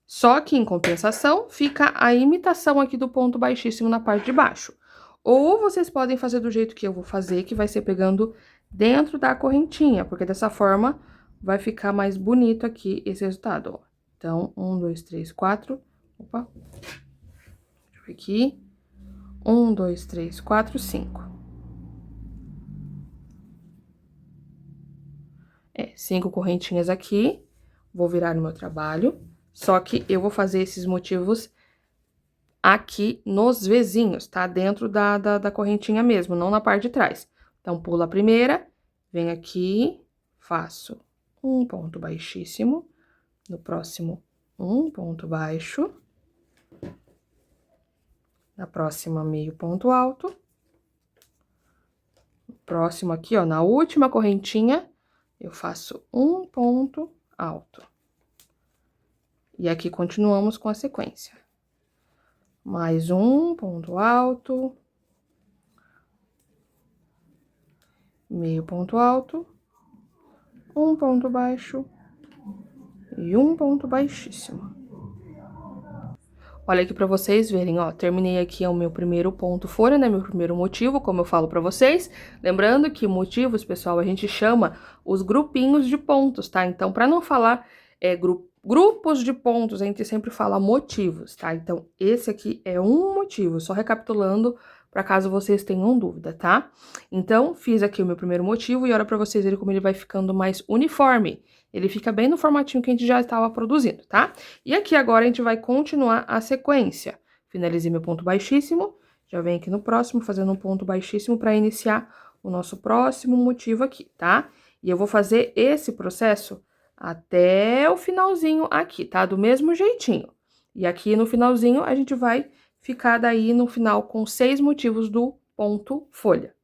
Só que, em compensação, fica a imitação aqui do ponto baixíssimo na parte de baixo. Ou vocês podem fazer do jeito que eu vou fazer, que vai ser pegando dentro da correntinha, porque dessa forma vai ficar mais bonito aqui esse resultado, ó. Então, 1, 2, 3, 4. Opa. Deixa eu ver aqui. 1, 2, 3, 4, 5. 5 correntinhas aqui. Vou virar no meu trabalho. Só que eu vou fazer esses motivos aqui nos vizinhos, tá? Dentro da correntinha mesmo, não na parte de trás. Então, pulo a primeira, venho aqui, faço um ponto baixíssimo. No próximo, um ponto baixo. Na próxima, meio ponto alto. No próximo aqui, ó, na última correntinha, eu faço um ponto alto. E aqui continuamos com a sequência. Mais um ponto alto. Meio ponto alto. Um ponto baixo. E um ponto baixíssimo. Olha aqui pra vocês verem, ó, terminei aqui o meu primeiro ponto folha, né, meu primeiro motivo, como eu falo pra vocês. Lembrando que motivos, pessoal, a gente chama os grupinhos de pontos, tá? Então, pra não falar grupos de pontos, a gente sempre fala motivos, tá? Então, esse aqui é um motivo, só recapitulando pra caso vocês tenham dúvida, tá? Então, fiz aqui o meu primeiro motivo e olha pra vocês verem como ele vai ficando mais uniforme. Ele fica bem no formatinho que a gente já estava produzindo, tá? E aqui agora a gente vai continuar a sequência. Finalizei meu ponto baixíssimo, já venho aqui no próximo fazendo um ponto baixíssimo para iniciar o nosso próximo motivo aqui, tá? E eu vou fazer esse processo até o finalzinho aqui, tá? Do mesmo jeitinho. E aqui no finalzinho a gente vai ficar daí no final com 6 motivos do ponto folha.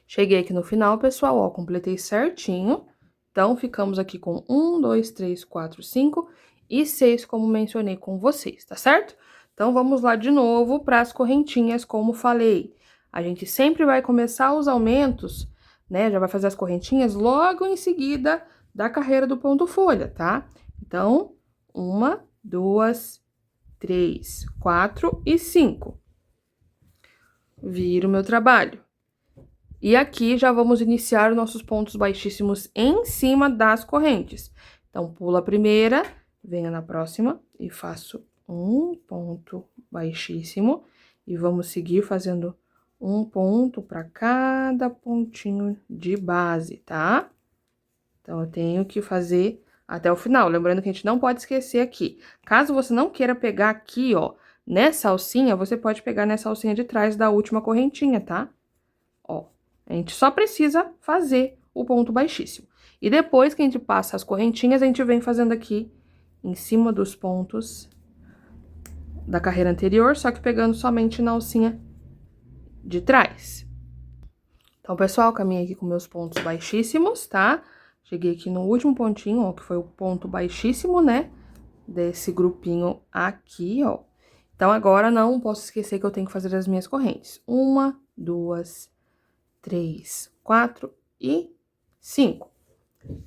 Cheguei aqui no final, pessoal, ó, completei certinho. Então, ficamos aqui com 1, 2, 3, 4, 5 e 6, como mencionei com vocês, tá certo? Então, vamos lá de novo para as correntinhas, como falei. A gente sempre vai começar os aumentos, né? Já vai fazer as correntinhas logo em seguida da carreira do ponto folha, tá? Então, 1, 2, 3, 4 e 5. Viro o meu trabalho. E aqui já vamos iniciar os nossos pontos baixíssimos em cima das correntes. Então, pulo a primeira, venho na próxima e faço um ponto baixíssimo. E vamos seguir fazendo um ponto para cada pontinho de base, tá? Então, eu tenho que fazer até o final. Lembrando que a gente não pode esquecer aqui. Caso você não queira pegar aqui, ó, nessa alcinha, você pode pegar nessa alcinha de trás da última correntinha, tá? Ó. A gente só precisa fazer o ponto baixíssimo. E depois que a gente passa as correntinhas, a gente vem fazendo aqui em cima dos pontos da carreira anterior, só que pegando somente na alcinha de trás. Então, pessoal, caminhei aqui com meus pontos baixíssimos, tá? Cheguei aqui no último pontinho, ó, que foi o ponto baixíssimo, né? Desse grupinho aqui, ó. Então, agora não posso esquecer que eu tenho que fazer as minhas correntes. 1, 2, 3, 4 e 5.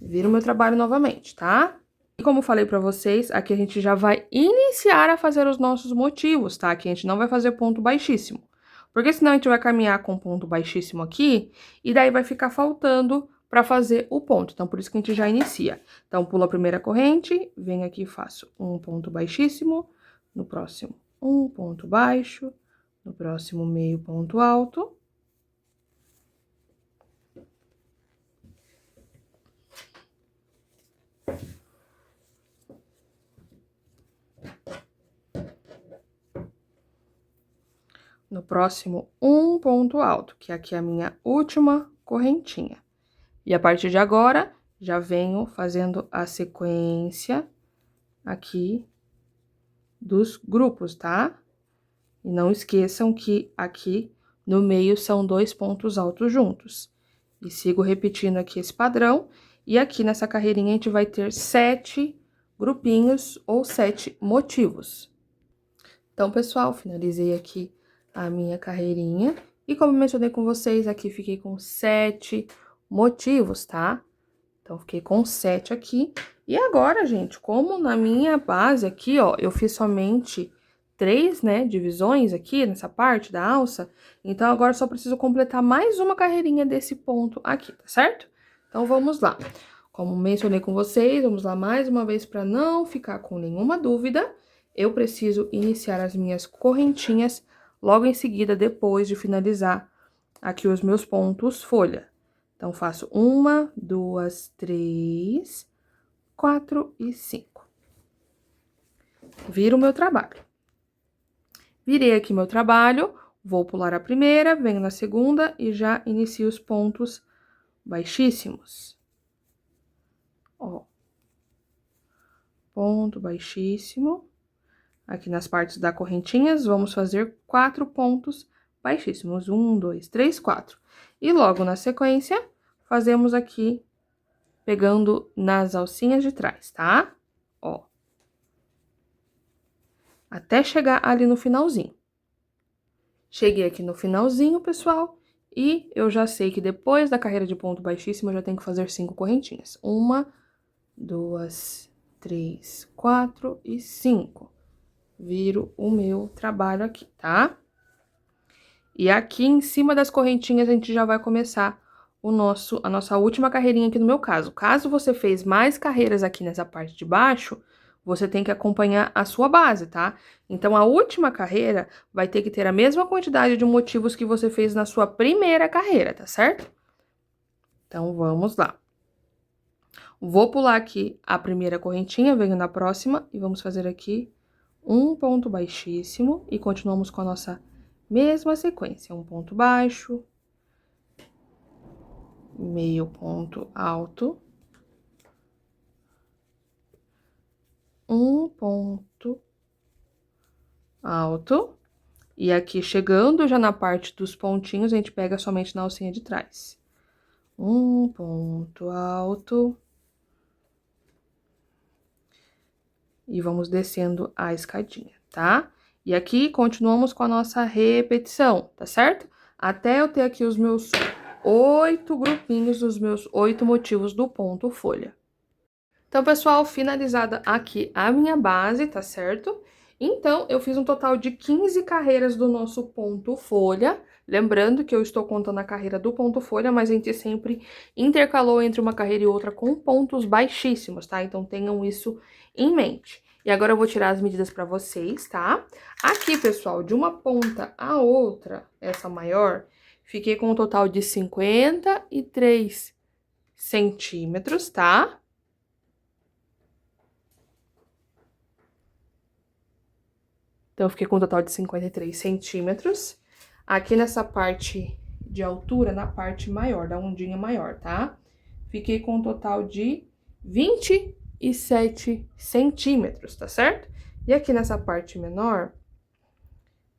Viro meu trabalho novamente, tá? E como eu falei pra vocês, aqui a gente já vai iniciar a fazer os nossos motivos, tá? Aqui a gente não vai fazer ponto baixíssimo. Porque senão a gente vai caminhar com ponto baixíssimo aqui, e daí vai ficar faltando pra fazer o ponto. Então, por isso que a gente já inicia. Então, pulo a primeira corrente, venho aqui e faço um ponto baixíssimo, no próximo um ponto baixo, no próximo meio ponto alto. No próximo, um ponto alto, que aqui é a minha última correntinha. E a partir de agora, já venho fazendo a sequência aqui dos grupos, tá? E não esqueçam que aqui no meio são 2 pontos altos juntos. E sigo repetindo aqui esse padrão. E aqui nessa carreirinha a gente vai ter 7 grupinhos ou 7 motivos. Então, pessoal, finalizei aqui a minha carreirinha. E como mencionei com vocês, aqui fiquei com 7 motivos, tá? Então, fiquei com 7 aqui. E agora, gente, como na minha base aqui, ó, eu fiz somente 3, né, divisões aqui nessa parte da alça, então agora eu só preciso completar mais uma carreirinha desse ponto aqui, tá certo? Então, vamos lá. Como mencionei com vocês, vamos lá mais uma vez para não ficar com nenhuma dúvida. Eu preciso iniciar as minhas correntinhas logo em seguida, depois de finalizar aqui os meus pontos folha. Então, faço 1, 2, 3, 4 e 5. Viro o meu trabalho. Virei aqui meu trabalho, vou pular a primeira, venho na segunda e já inicio os pontos baixíssimos. Ó. Ponto baixíssimo. Aqui nas partes da correntinhas, vamos fazer 4 pontos baixíssimos. 1, 2, 3, 4. E logo na sequência, fazemos aqui, pegando nas alcinhas de trás, tá? Ó. Até chegar ali no finalzinho. Cheguei aqui no finalzinho, pessoal, e eu já sei que depois da carreira de ponto baixíssimo, eu já tenho que fazer 5 correntinhas. 1, 2, 3, 4 e 5. Viro o meu trabalho aqui, tá? E aqui em cima das correntinhas, a gente já vai começar a nossa última carreirinha aqui no meu caso. Caso você fez mais carreiras aqui nessa parte de baixo, você tem que acompanhar a sua base, tá? Então, a última carreira vai ter que ter a mesma quantidade de motivos que você fez na sua primeira carreira, tá certo? Então, vamos lá. Vou pular aqui a primeira correntinha, venho na próxima e vamos fazer aqui um ponto baixíssimo e continuamos com a nossa mesma sequência. Um ponto baixo, meio ponto alto, um ponto alto, e aqui chegando já na parte dos pontinhos, a gente pega somente na alcinha de trás. Um ponto alto. E vamos descendo a escadinha, tá? E aqui continuamos com a nossa repetição, tá certo? Até eu ter aqui os meus 8 grupinhos, os meus 8 motivos do ponto folha. Então, pessoal, finalizada aqui a minha base, tá certo? Então, eu fiz um total de 15 carreiras do nosso ponto folha. Lembrando que eu estou contando a carreira do ponto folha, mas a gente sempre intercalou entre uma carreira e outra com pontos baixíssimos, tá? Então, tenham isso em mente. E agora eu vou tirar as medidas pra vocês, tá? Aqui, pessoal, de uma ponta a outra, essa maior, fiquei com um total de 53 centímetros, tá? Então, eu fiquei com um total de 53 centímetros. Aqui nessa parte de altura, na parte maior, da ondinha maior, tá? Fiquei com um total de 27 centímetros, tá certo? E aqui nessa parte menor,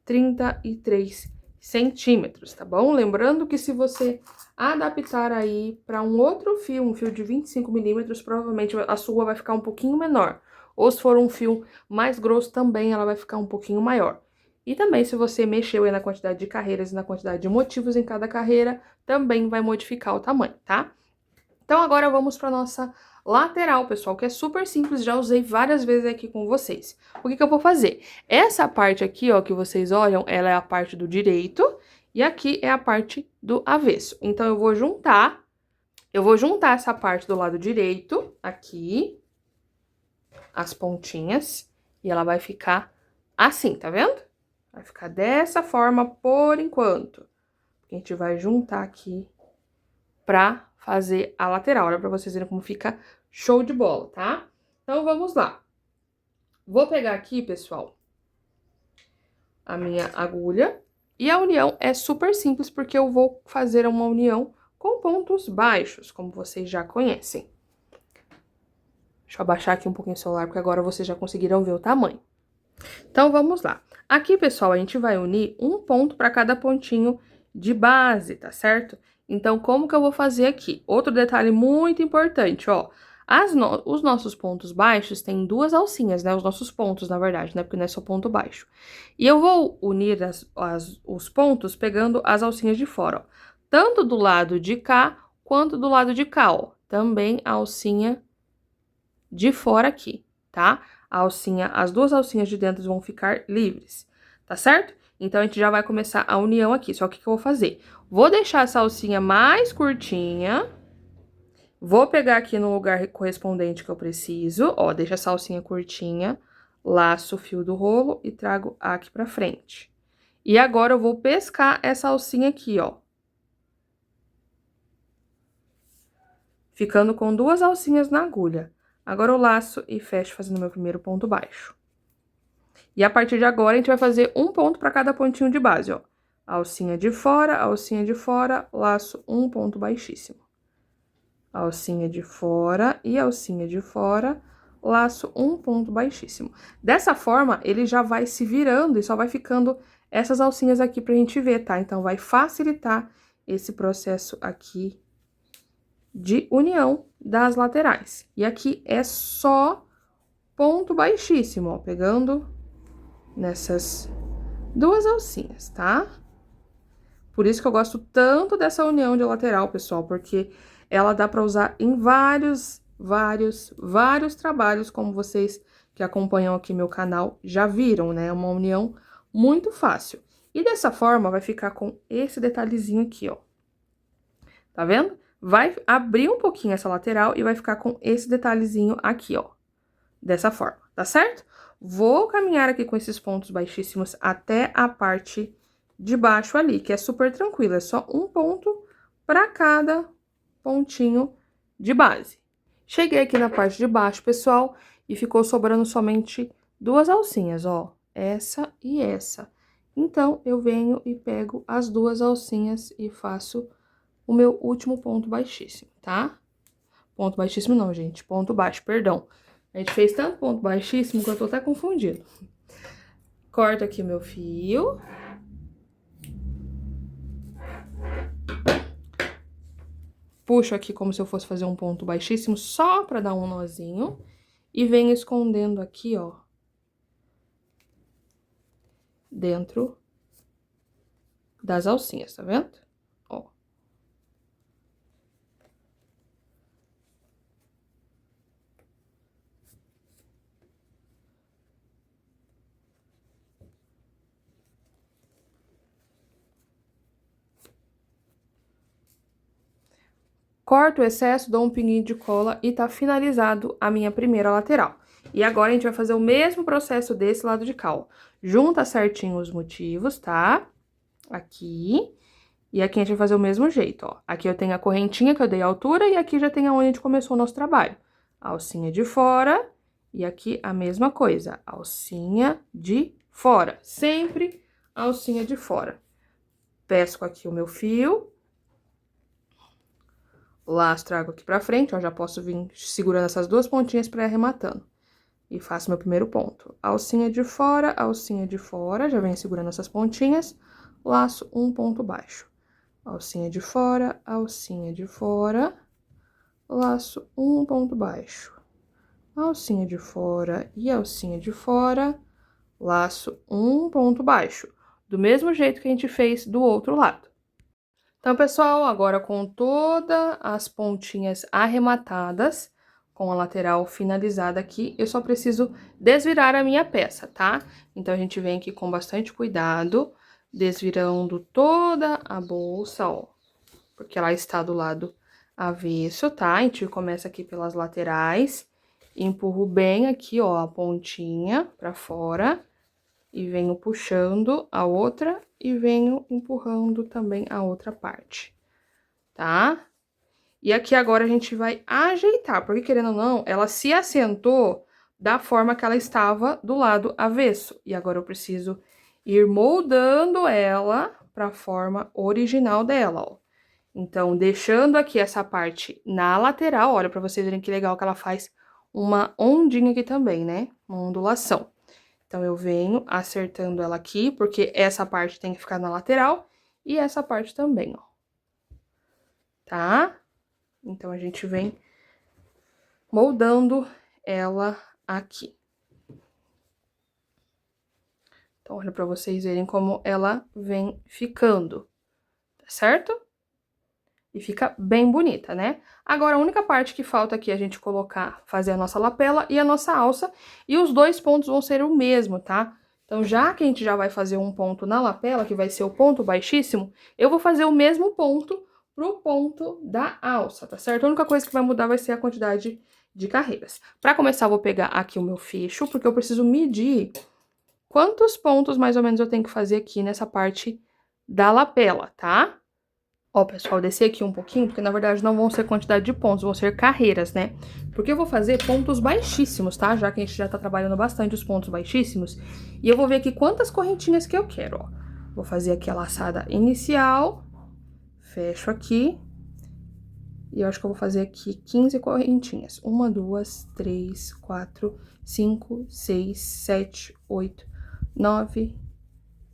33 centímetros, tá bom? Lembrando que se você adaptar aí para um outro fio, um fio de 25 milímetros, provavelmente a sua vai ficar um pouquinho menor. Ou se for um fio mais grosso, também ela vai ficar um pouquinho maior. E também, se você mexeu aí na quantidade de carreiras e na quantidade de motivos em cada carreira, também vai modificar o tamanho, tá? Então, agora vamos para nossa lateral, pessoal, que é super simples, já usei várias vezes aqui com vocês. O que que eu vou fazer? Essa parte aqui, ó, que vocês olham, ela é a parte do direito e aqui é a parte do avesso. Então, eu vou juntar essa parte do lado direito, aqui, as pontinhas, e ela vai ficar assim, tá vendo? Vai ficar dessa forma por enquanto. A gente vai juntar aqui pra fazer a lateral. Olha pra vocês verem como fica show de bola, tá? Então, vamos lá. Vou pegar aqui, pessoal, a minha agulha. E a união é super simples, porque eu vou fazer uma união com pontos baixos, como vocês já conhecem. Deixa eu abaixar aqui um pouquinho o celular, porque agora vocês já conseguiram ver o tamanho. Então, vamos lá. Aqui, pessoal, a gente vai unir um ponto para cada pontinho de base, tá certo? Então, como que eu vou fazer aqui? Outro detalhe muito importante, ó. Os nossos pontos baixos têm duas alcinhas, né? Os nossos pontos, na verdade, né? Porque não é só ponto baixo. E eu vou unir os pontos pegando as alcinhas de fora, ó. Tanto do lado de cá, quanto do lado de cá, ó. Também a alcinha de fora aqui, tá? As duas alcinhas de dentro vão ficar livres, tá certo? Então, a gente já vai começar a união aqui. Só que o que eu vou fazer? Vou deixar essa alcinha mais curtinha. Vou pegar aqui no lugar correspondente que eu preciso. Ó, deixa essa alcinha curtinha. Laço o fio do rolo e trago aqui pra frente. E agora, eu vou pescar essa alcinha aqui, ó. Ficando com duas alcinhas na agulha. Agora, eu laço e fecho fazendo meu primeiro ponto baixo. E a partir de agora, a gente vai fazer um ponto para cada pontinho de base, ó. Alcinha de fora, laço um ponto baixíssimo. Alcinha de fora e alcinha de fora, laço um ponto baixíssimo. Dessa forma, ele já vai se virando e só vai ficando essas alcinhas aqui pra gente ver, tá? Então, vai facilitar esse processo aqui de união das laterais. E aqui é só ponto baixíssimo, ó, pegando nessas duas alcinhas, tá? Por isso que eu gosto tanto dessa união de lateral, pessoal, porque ela dá pra usar em vários trabalhos, como vocês que acompanham aqui meu canal já viram, né? É uma união muito fácil. E dessa forma, vai ficar com esse detalhezinho aqui, ó. Tá vendo? Vai abrir um pouquinho essa lateral e vai ficar com esse detalhezinho aqui, ó. Dessa forma, tá certo? Vou caminhar aqui com esses pontos baixíssimos até a parte de baixo ali, que é super tranquilo, é só um ponto para cada pontinho de base. Cheguei aqui na parte de baixo, pessoal, e ficou sobrando somente duas alcinhas, ó, essa e essa. Então, eu venho e pego as duas alcinhas e faço o meu último ponto baixíssimo, tá? Ponto baixíssimo não, gente, ponto baixo, perdão. A gente fez tanto ponto baixíssimo que eu tô até confundido. Corto aqui meu fio. Puxo aqui como se eu fosse fazer um ponto baixíssimo, só pra dar um nozinho. E venho escondendo aqui, ó. Dentro das alcinhas, tá vendo? Ó. Corto o excesso, dou um pinguinho de cola e tá finalizado a minha primeira lateral. E agora, a gente vai fazer o mesmo processo desse lado de cá, ó. Junta certinho os motivos, tá? Aqui. E aqui a gente vai fazer o mesmo jeito, ó. Aqui eu tenho a correntinha que eu dei a altura e aqui já tem aonde a gente começou o nosso trabalho. Alcinha de fora e aqui a mesma coisa, alcinha de fora. Sempre alcinha de fora. Pesco aqui o meu fio. Laço, trago aqui pra frente, ó, já posso vir segurando essas duas pontinhas pra ir arrematando. E faço meu primeiro ponto. Alcinha de fora, já venho segurando essas pontinhas, laço um ponto baixo. Alcinha de fora, laço um ponto baixo. Alcinha de fora e alcinha de fora, laço um ponto baixo. Do mesmo jeito que a gente fez do outro lado. Então, pessoal, agora com todas as pontinhas arrematadas, com a lateral finalizada aqui, eu só preciso desvirar a minha peça, tá? Então, a gente vem aqui com bastante cuidado, desvirando toda a bolsa, ó, porque ela está do lado avesso, tá? A gente começa aqui pelas laterais, empurro bem aqui, ó, a pontinha pra fora, e venho puxando a outra e venho empurrando também a outra parte, tá? E aqui agora a gente vai ajeitar, porque querendo ou não, ela se assentou da forma que ela estava do lado avesso. E agora eu preciso ir moldando ela para a forma original dela, ó. Então, deixando aqui essa parte na lateral, olha, para vocês verem que legal que ela faz uma ondinha aqui também, né? Uma ondulação. Então, eu venho acertando ela aqui, porque essa parte tem que ficar na lateral e essa parte também, ó. Tá? Então, a gente vem moldando ela aqui. Então, olha pra vocês verem como ela vem ficando, tá certo? E fica bem bonita, né? Agora, a única parte que falta aqui é a gente colocar, fazer a nossa lapela e a nossa alça, e os dois pontos vão ser o mesmo, tá? Então, já que a gente já vai fazer um ponto na lapela, que vai ser o ponto baixíssimo, eu vou fazer o mesmo ponto pro ponto da alça, tá certo? A única coisa que vai mudar vai ser a quantidade de carreiras. Para começar, eu vou pegar aqui o meu fecho, porque eu preciso medir quantos pontos mais ou menos eu tenho que fazer aqui nessa parte da lapela, tá? Ó, pessoal, descer aqui um pouquinho, porque na verdade não vão ser quantidade de pontos, vão ser carreiras, né? Porque eu vou fazer pontos baixíssimos, tá? Já que a gente já tá trabalhando bastante os pontos baixíssimos. E eu vou ver aqui quantas correntinhas que eu quero, ó. Vou fazer aqui a laçada inicial, fecho aqui. E eu acho que eu vou fazer aqui 15 correntinhas. 1, 2, 3, 4, 5, 6, 7, 8, 9,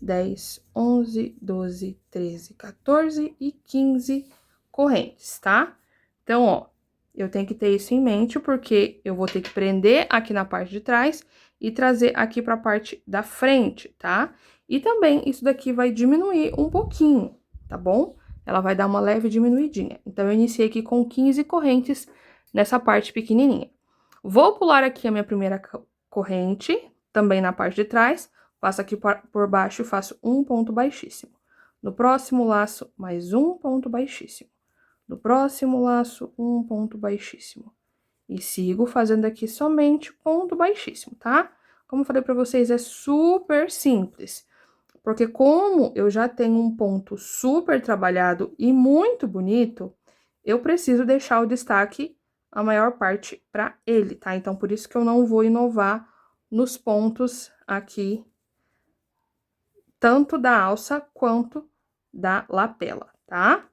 10, 11, 12, 13, 14 e 15 correntes, tá? Então, ó, eu tenho que ter isso em mente, porque eu vou ter que prender aqui na parte de trás e trazer aqui pra parte da frente, tá? E também isso daqui vai diminuir um pouquinho, tá bom? Ela vai dar uma leve diminuidinha. Então, eu iniciei aqui com 15 correntes nessa parte pequenininha. Vou pular aqui a minha primeira corrente, também na parte de trás. Passo aqui por baixo e faço um ponto baixíssimo. No próximo laço, mais um ponto baixíssimo. No próximo laço, um ponto baixíssimo. E sigo fazendo aqui somente ponto baixíssimo, tá? Como eu falei pra vocês, é super simples. Porque como eu já tenho um ponto super trabalhado e muito bonito, eu preciso deixar o destaque a maior parte pra ele, tá? Então, por isso que eu não vou inovar nos pontos aqui, tanto da alça quanto da lapela, tá?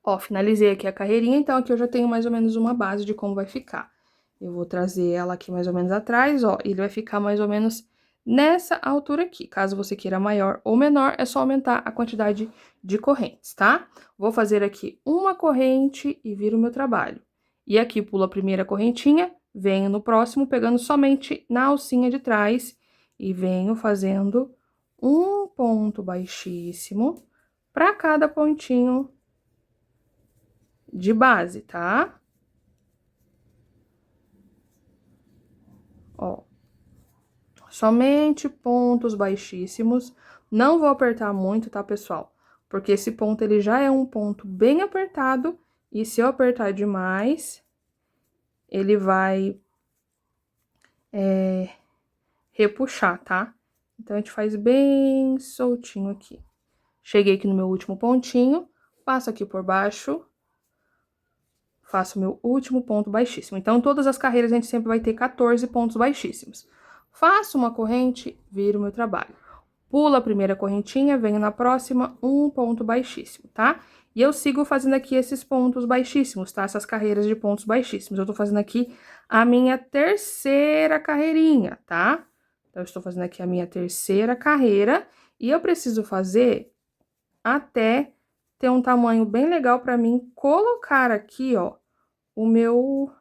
Ó, finalizei aqui a carreirinha, então aqui eu já tenho mais ou menos uma base de como vai ficar. Eu vou trazer ela aqui mais ou menos atrás, ó, e ele vai ficar mais ou menos nessa altura aqui. Caso você queira maior ou menor, é só aumentar a quantidade de correntes, tá? Vou fazer aqui uma corrente e viro o meu trabalho. E aqui pulo a primeira correntinha, venho no próximo pegando somente na alcinha de trás e venho fazendo um ponto baixíssimo para cada pontinho de base, tá? Ó, somente pontos baixíssimos. Não vou apertar muito, tá, pessoal? Porque esse ponto, ele já é um ponto bem apertado, e se eu apertar demais, ele vai repuxar, tá? Então, a gente faz bem soltinho aqui. Cheguei aqui no meu último pontinho, passo aqui por baixo, faço o meu último ponto baixíssimo. Então, todas as carreiras a gente sempre vai ter 14 pontos baixíssimos. Faço uma corrente, viro o meu trabalho. Pulo a primeira correntinha, venho na próxima, um ponto baixíssimo, tá? E eu sigo fazendo aqui esses pontos baixíssimos, tá? Essas carreiras de pontos baixíssimos. Eu tô fazendo aqui a minha terceira carreirinha, tá? Então, eu estou fazendo aqui a minha terceira carreira e eu preciso fazer até ter um tamanho bem legal pra mim colocar aqui, ó, o meu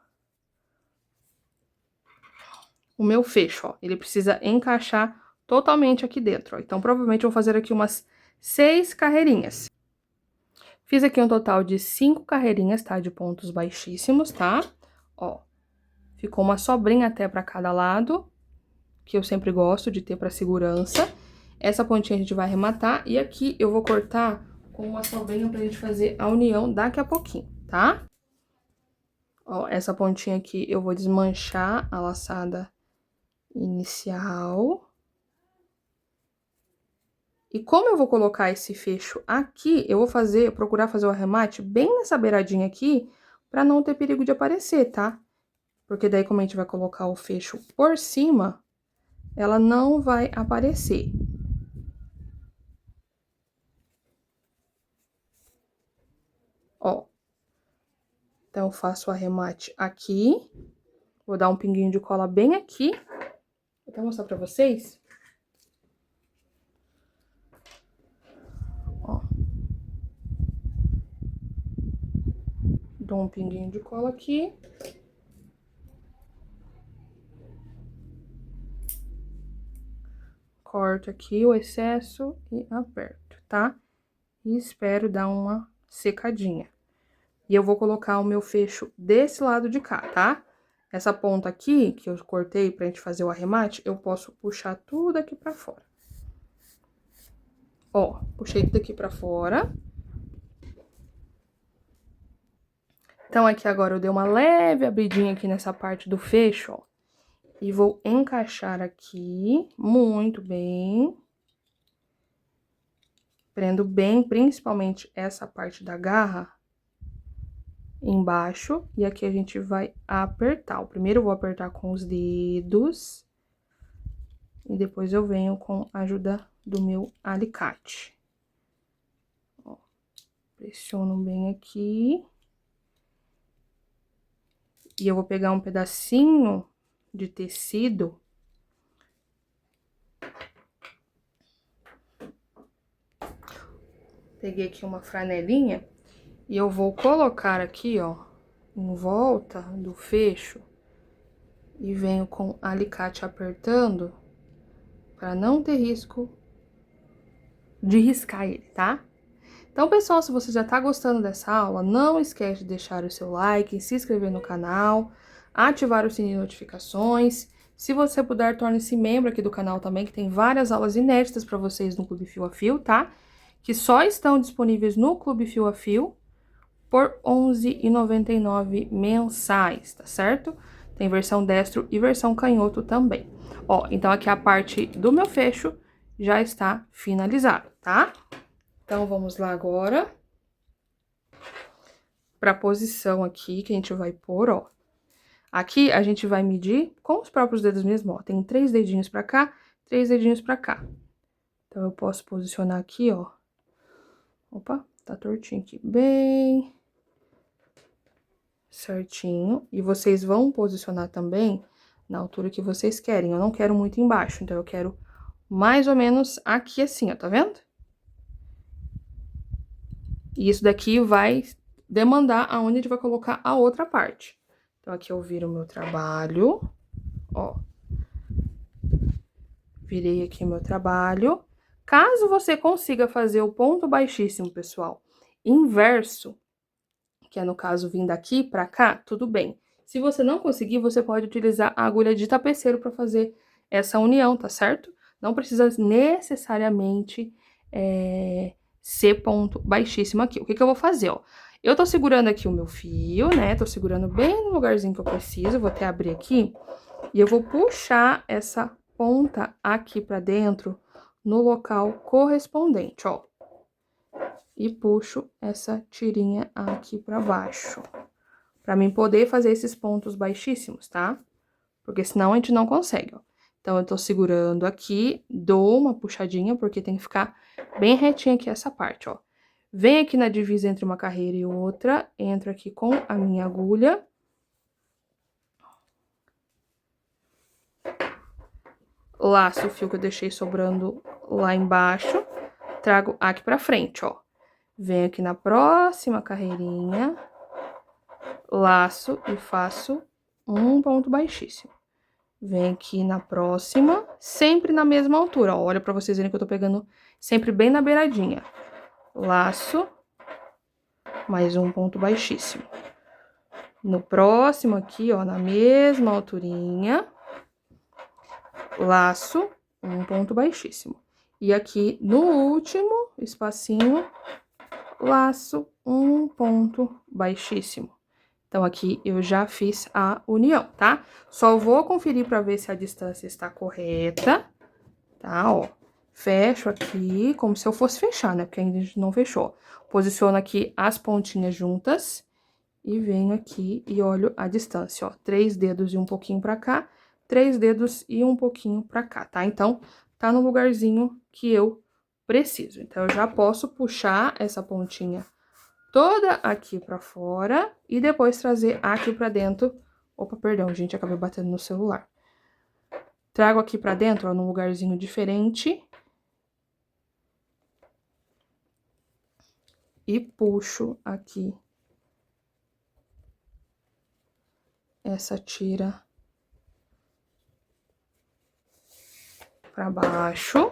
fecho, ó. Ele precisa encaixar totalmente aqui dentro, ó. Então, provavelmente, eu vou fazer aqui umas 6 carreirinhas. Fiz aqui um total de 5 carreirinhas, tá? De pontos baixíssimos, tá? Ó, ficou uma sobrinha até pra cada lado, que eu sempre gosto de ter pra segurança. Essa pontinha a gente vai arrematar e aqui eu vou cortar com uma sobrinha pra gente fazer a união daqui a pouquinho, tá? Ó, essa pontinha aqui eu vou desmanchar a laçada inicial. E como eu vou colocar esse fecho aqui, eu vou procurar fazer o arremate bem nessa beiradinha aqui, pra não ter perigo de aparecer, tá? Porque daí, como a gente vai colocar o fecho por cima, ela não vai aparecer. Ó. Então, eu faço o arremate aqui. Vou dar um pinguinho de cola bem aqui. Vou até mostrar pra vocês. Ó. Dou um pinguinho de cola aqui. Corto aqui o excesso e aperto, tá? E espero dar uma secadinha. E eu vou colocar o meu fecho desse lado de cá, tá? Essa ponta aqui, que eu cortei pra gente fazer o arremate, eu posso puxar tudo aqui pra fora. Ó, puxei tudo aqui pra fora. Então, aqui agora eu dei uma leve abridinha aqui nessa parte do fecho, ó. E vou encaixar aqui, muito bem. Prendo bem, principalmente essa parte da garra embaixo. E aqui a gente vai apertar. Primeiro eu vou apertar com os dedos. E depois eu venho com a ajuda do meu alicate. Ó, pressiono bem aqui. E eu vou pegar um pedacinho de tecido. Peguei aqui uma franelinha e eu vou colocar aqui, ó, em volta do fecho. E venho com alicate apertando para não ter risco de riscar ele, tá? Então, pessoal, se você já tá gostando dessa aula, não esquece de deixar o seu like, se inscrever no canal, ativar o sininho de notificações. Se você puder, torne-se membro aqui do canal também, que tem várias aulas inéditas para vocês no Clube Fio a Fio, tá? Que só estão disponíveis no Clube Fio a Fio por R$ 11,99 mensais, tá certo? Tem versão destro e versão canhoto também. Ó, então aqui a parte do meu fecho já está finalizada, tá? Então, vamos lá agora pra posição aqui que a gente vai pôr, ó. Aqui a gente vai medir com os próprios dedos mesmo, ó. Tem 3 dedinhos pra cá, 3 dedinhos pra cá. Então, eu posso posicionar aqui, ó. Opa, tá tortinho aqui, bem certinho. E vocês vão posicionar também na altura que vocês querem. Eu não quero muito embaixo, então eu quero mais ou menos aqui assim, ó, tá vendo? E isso daqui vai demandar aonde a gente vai colocar a outra parte. Então, aqui eu viro o meu trabalho, ó. Virei aqui o meu trabalho. Caso você consiga fazer o ponto baixíssimo, pessoal, inverso, que é no caso vir daqui pra cá, tudo bem. Se você não conseguir, você pode utilizar a agulha de tapeceiro pra fazer essa união, tá certo? Não precisa necessariamente ser ponto baixíssimo aqui. O que que eu vou fazer, ó? Eu tô segurando aqui o meu fio, né? Tô segurando bem no lugarzinho que eu preciso. Vou até abrir aqui. E eu vou puxar essa ponta aqui pra dentro no local correspondente, ó. E puxo essa tirinha aqui pra baixo. Pra mim poder fazer esses pontos baixíssimos, tá? Porque senão a gente não consegue, ó. Então, eu tô segurando aqui, dou uma puxadinha, porque tem que ficar bem retinha aqui essa parte, ó. Venho aqui na divisa entre uma carreira e outra, entro aqui com a minha agulha. Laço o fio que eu deixei sobrando lá embaixo, trago aqui pra frente, ó. Venho aqui na próxima carreirinha, laço e faço um ponto baixíssimo. Vem aqui na próxima, sempre na mesma altura, ó. Olha pra vocês verem que eu tô pegando sempre bem na beiradinha. Laço, mais um ponto baixíssimo. No próximo aqui, ó, na mesma alturinha, laço, um ponto baixíssimo. E aqui no último espacinho, laço, um ponto baixíssimo. Então, aqui eu já fiz a união, tá? Só vou conferir pra ver se a distância está correta, tá? Ó, fecho aqui como se eu fosse fechar, né? Porque ainda a gente não fechou. Posiciono aqui as pontinhas juntas e venho aqui e olho a distância, ó. 3 dedos e um pouquinho pra cá, 3 dedos e um pouquinho pra cá, tá? Então, tá no lugarzinho que eu preciso. Então, eu já posso puxar essa pontinha toda aqui pra fora e depois trazer aqui pra dentro. Opa, perdão, gente, acabei batendo no celular. Trago aqui pra dentro, ó, num lugarzinho diferente. E puxo aqui essa tira pra baixo.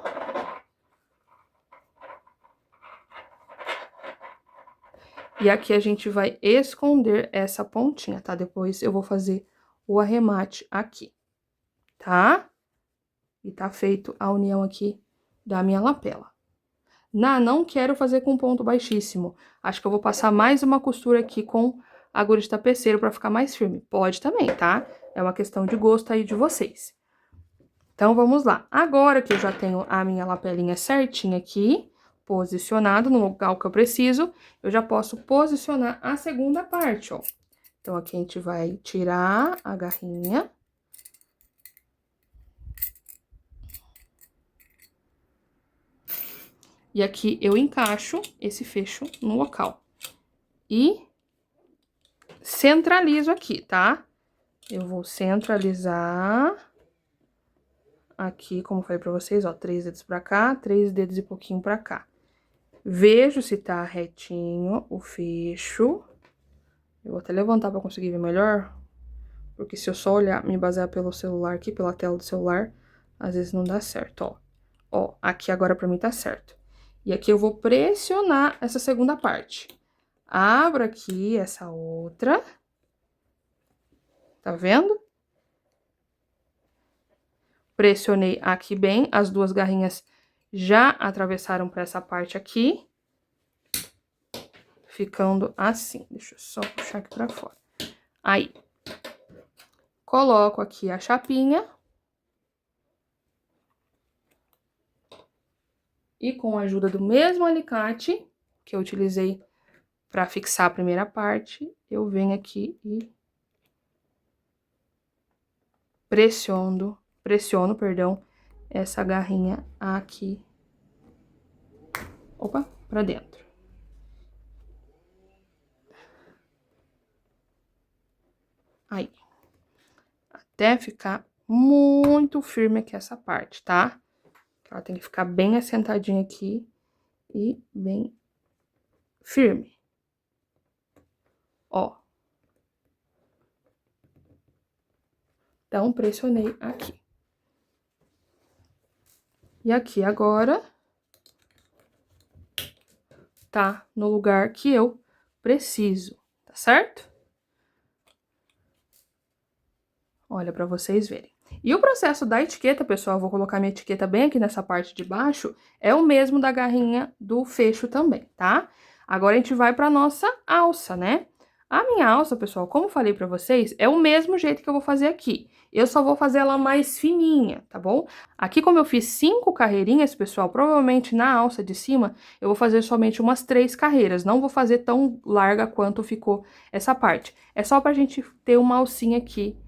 E aqui a gente vai esconder essa pontinha, tá? Depois eu vou fazer o arremate aqui, tá? E tá feito a união aqui da minha lapela. Não quero fazer com ponto baixíssimo. Acho que eu vou passar mais uma costura aqui com agulha de tapeceiro pra ficar mais firme. Pode também, tá? É uma questão de gosto aí de vocês. Então, vamos lá. Agora que eu já tenho a minha lapelinha certinha aqui, posicionado no local que eu preciso, eu já posso posicionar a segunda parte, ó. Então, aqui a gente vai tirar a garrinha. E aqui eu encaixo esse fecho no local. E centralizo aqui, tá? Eu vou centralizar aqui, como eu falei pra vocês, ó, 3 dedos pra cá, 3 dedos e pouquinho pra cá. Vejo se tá retinho o fecho. Eu vou até levantar pra conseguir ver melhor, porque se eu só olhar, me basear pelo celular aqui, pela tela do celular, às vezes não dá certo, ó. Ó, aqui agora pra mim tá certo. E aqui eu vou pressionar essa segunda parte. Abro aqui essa outra. Tá vendo? Pressionei aqui bem, as duas garrinhas já atravessaram pra essa parte aqui. Ficando assim. Deixa eu só puxar aqui pra fora. Aí. Coloco aqui a chapinha. E com a ajuda do mesmo alicate que eu utilizei para fixar a primeira parte, eu venho aqui e pressiono, perdão, essa garrinha aqui. Opa, para dentro. Aí. Até ficar muito firme aqui essa parte, tá? Ela tem que ficar bem assentadinha aqui e bem firme. Ó. Então, pressionei aqui. E aqui agora tá no lugar que eu preciso, tá certo? Olha, pra vocês verem. E o processo da etiqueta, pessoal, eu vou colocar minha etiqueta bem aqui nessa parte de baixo, é o mesmo da garrinha do fecho também, tá? Agora, a gente vai pra nossa alça, né? A minha alça, pessoal, como eu falei pra vocês, é o mesmo jeito que eu vou fazer aqui. Eu só vou fazer ela mais fininha, tá bom? Aqui, como eu fiz 5 carreirinhas, pessoal, provavelmente na alça de cima, eu vou fazer somente umas 3 carreiras. Não vou fazer tão larga quanto ficou essa parte. É só pra gente ter uma alcinha aqui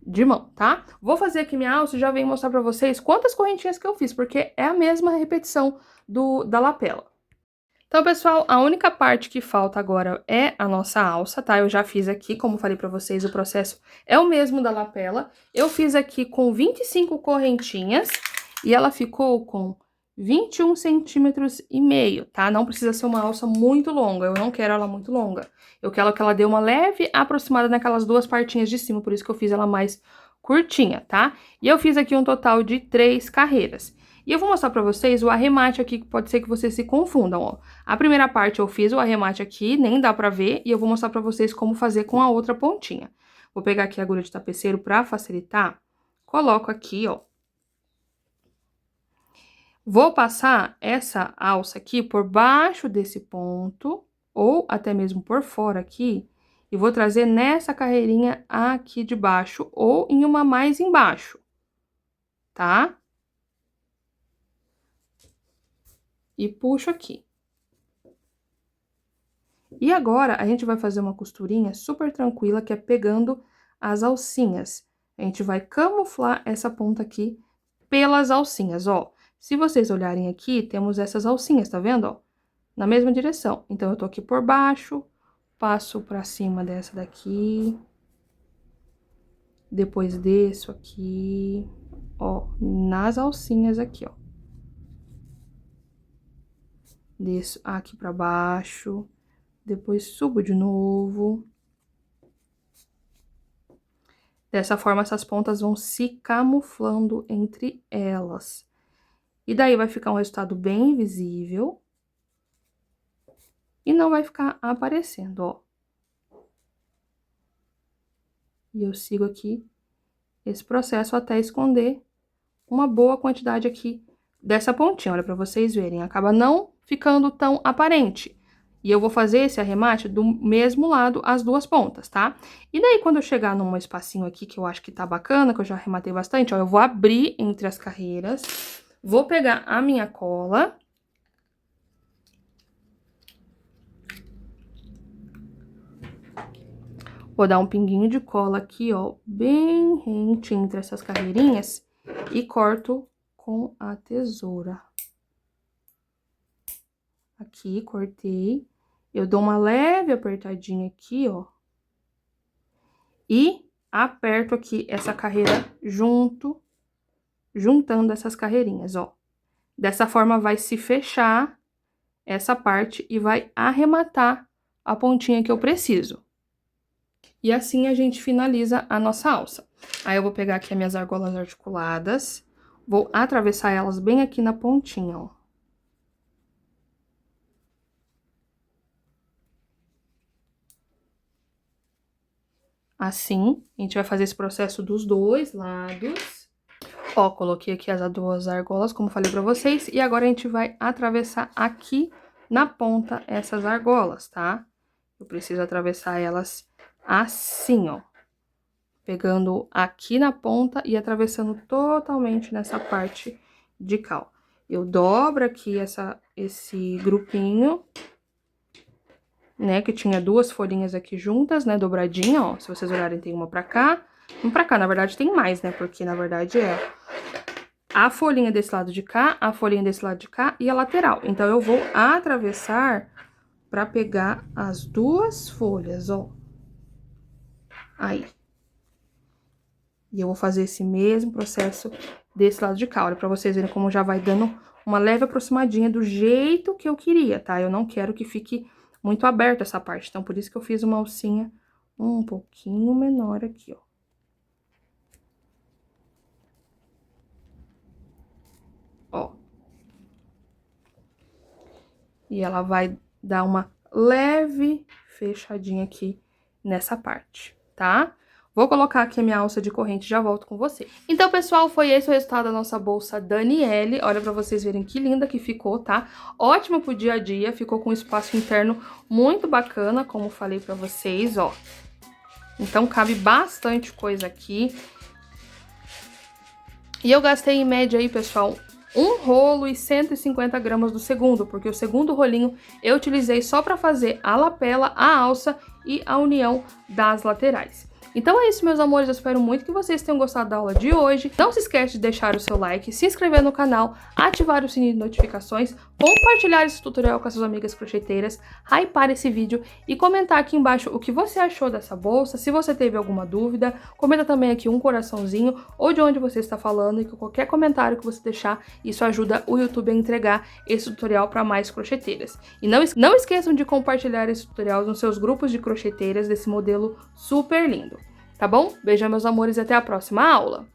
de mão, tá? Vou fazer aqui minha alça e já venho mostrar pra vocês quantas correntinhas que eu fiz, porque é a mesma repetição da lapela. Então, pessoal, a única parte que falta agora é a nossa alça, tá? Eu já fiz aqui, como falei pra vocês, o processo é o mesmo da lapela. Eu fiz aqui com 25 correntinhas e ela ficou com 21 centímetros e meio, tá? Não precisa ser uma alça muito longa, eu não quero ela muito longa. Eu quero que ela dê uma leve aproximada naquelas duas partinhas de cima, por isso que eu fiz ela mais curtinha, tá? E eu fiz aqui um total de 3 carreiras. E eu vou mostrar pra vocês o arremate aqui, que pode ser que vocês se confundam, ó. A primeira parte eu fiz o arremate aqui, nem dá pra ver, e eu vou mostrar pra vocês como fazer com a outra pontinha. Vou pegar aqui a agulha de tapeceiro pra facilitar, coloco aqui, ó. Vou passar essa alça aqui por baixo desse ponto, ou até mesmo por fora aqui, e vou trazer nessa carreirinha aqui de baixo, ou em uma mais embaixo, tá? E puxo aqui. E agora, a gente vai fazer uma costurinha super tranquila, que é pegando as alcinhas. A gente vai camuflar essa ponta aqui pelas alcinhas, ó. Se vocês olharem aqui, temos essas alcinhas, tá vendo, ó? Na mesma direção. Então, eu tô aqui por baixo, passo pra cima dessa daqui. Depois desço aqui, ó, nas alcinhas aqui, ó. Desço aqui pra baixo, depois subo de novo. Dessa forma, essas pontas vão se camuflando entre elas. E daí, vai ficar um resultado bem visível. E não vai ficar aparecendo, ó. E eu sigo aqui esse processo até esconder uma boa quantidade aqui dessa pontinha, olha, pra vocês verem. Acaba não ficando tão aparente. E eu vou fazer esse arremate do mesmo lado, as duas pontas, tá? E daí, quando eu chegar num espacinho aqui, que eu acho que tá bacana, que eu já arrematei bastante, ó, eu vou abrir entre as carreiras, vou pegar a minha cola. Vou dar um pinguinho de cola aqui, ó, bem rente entre essas carreirinhas e corto com a tesoura. Aqui, cortei. Eu dou uma leve apertadinha aqui, ó. E aperto aqui essa carreira juntando essas carreirinhas, ó. Dessa forma, vai se fechar essa parte e vai arrematar a pontinha que eu preciso. E assim a gente finaliza a nossa alça. Aí, eu vou pegar aqui as minhas argolas articuladas, vou atravessar elas bem aqui na pontinha, ó. Assim, a gente vai fazer esse processo dos dois lados. Ó, coloquei aqui as duas argolas, como falei pra vocês, e agora a gente vai atravessar aqui na ponta essas argolas, tá? Eu preciso atravessar elas assim, ó. Pegando aqui na ponta e atravessando totalmente nessa parte de cá, ó. Eu dobro aqui esse grupinho, né, que tinha duas folhinhas aqui juntas, né, dobradinha, ó. Se vocês olharem, tem uma pra cá, uma pra cá. Na verdade, tem mais, né, porque na verdade é a folhinha desse lado de cá, a folhinha desse lado de cá e a lateral. Então, eu vou atravessar pra pegar as duas folhas, ó. Aí. E eu vou fazer esse mesmo processo desse lado de cá, olha, pra vocês verem como já vai dando uma leve aproximadinha do jeito que eu queria, tá? Eu não quero que fique muito aberta essa parte, então por isso que eu fiz uma alcinha um pouquinho menor aqui, ó. Ó. E ela vai dar uma leve fechadinha aqui nessa parte, tá? Vou colocar aqui a minha alça de corrente e já volto com vocês. Então, pessoal, foi esse o resultado da nossa bolsa Daniele. Olha pra vocês verem que linda que ficou, tá? Ótima pro dia a dia, ficou com um espaço interno muito bacana, como falei pra vocês, ó. Então, cabe bastante coisa aqui. E eu gastei em média aí, pessoal, um rolo e 150 gramas do segundo, porque o segundo rolinho eu utilizei só pra fazer a lapela, a alça e a união das laterais. Então é isso, meus amores, eu espero muito que vocês tenham gostado da aula de hoje. Não se esquece de deixar o seu like, se inscrever no canal, ativar o sininho de notificações, compartilhar esse tutorial com as suas amigas crochετeiras, hypar esse vídeo e comentar aqui embaixo o que você achou dessa bolsa. Se você teve alguma dúvida, comenta também aqui um coraçãozinho ou de onde você está falando, e que qualquer comentário que você deixar, isso ajuda o YouTube a entregar esse tutorial para mais crocheteiras. E não esqueçam de compartilhar esse tutorial nos seus grupos de crocheteiras desse modelo super lindo. tá bom? Beijão, meus amores, e até a próxima aula!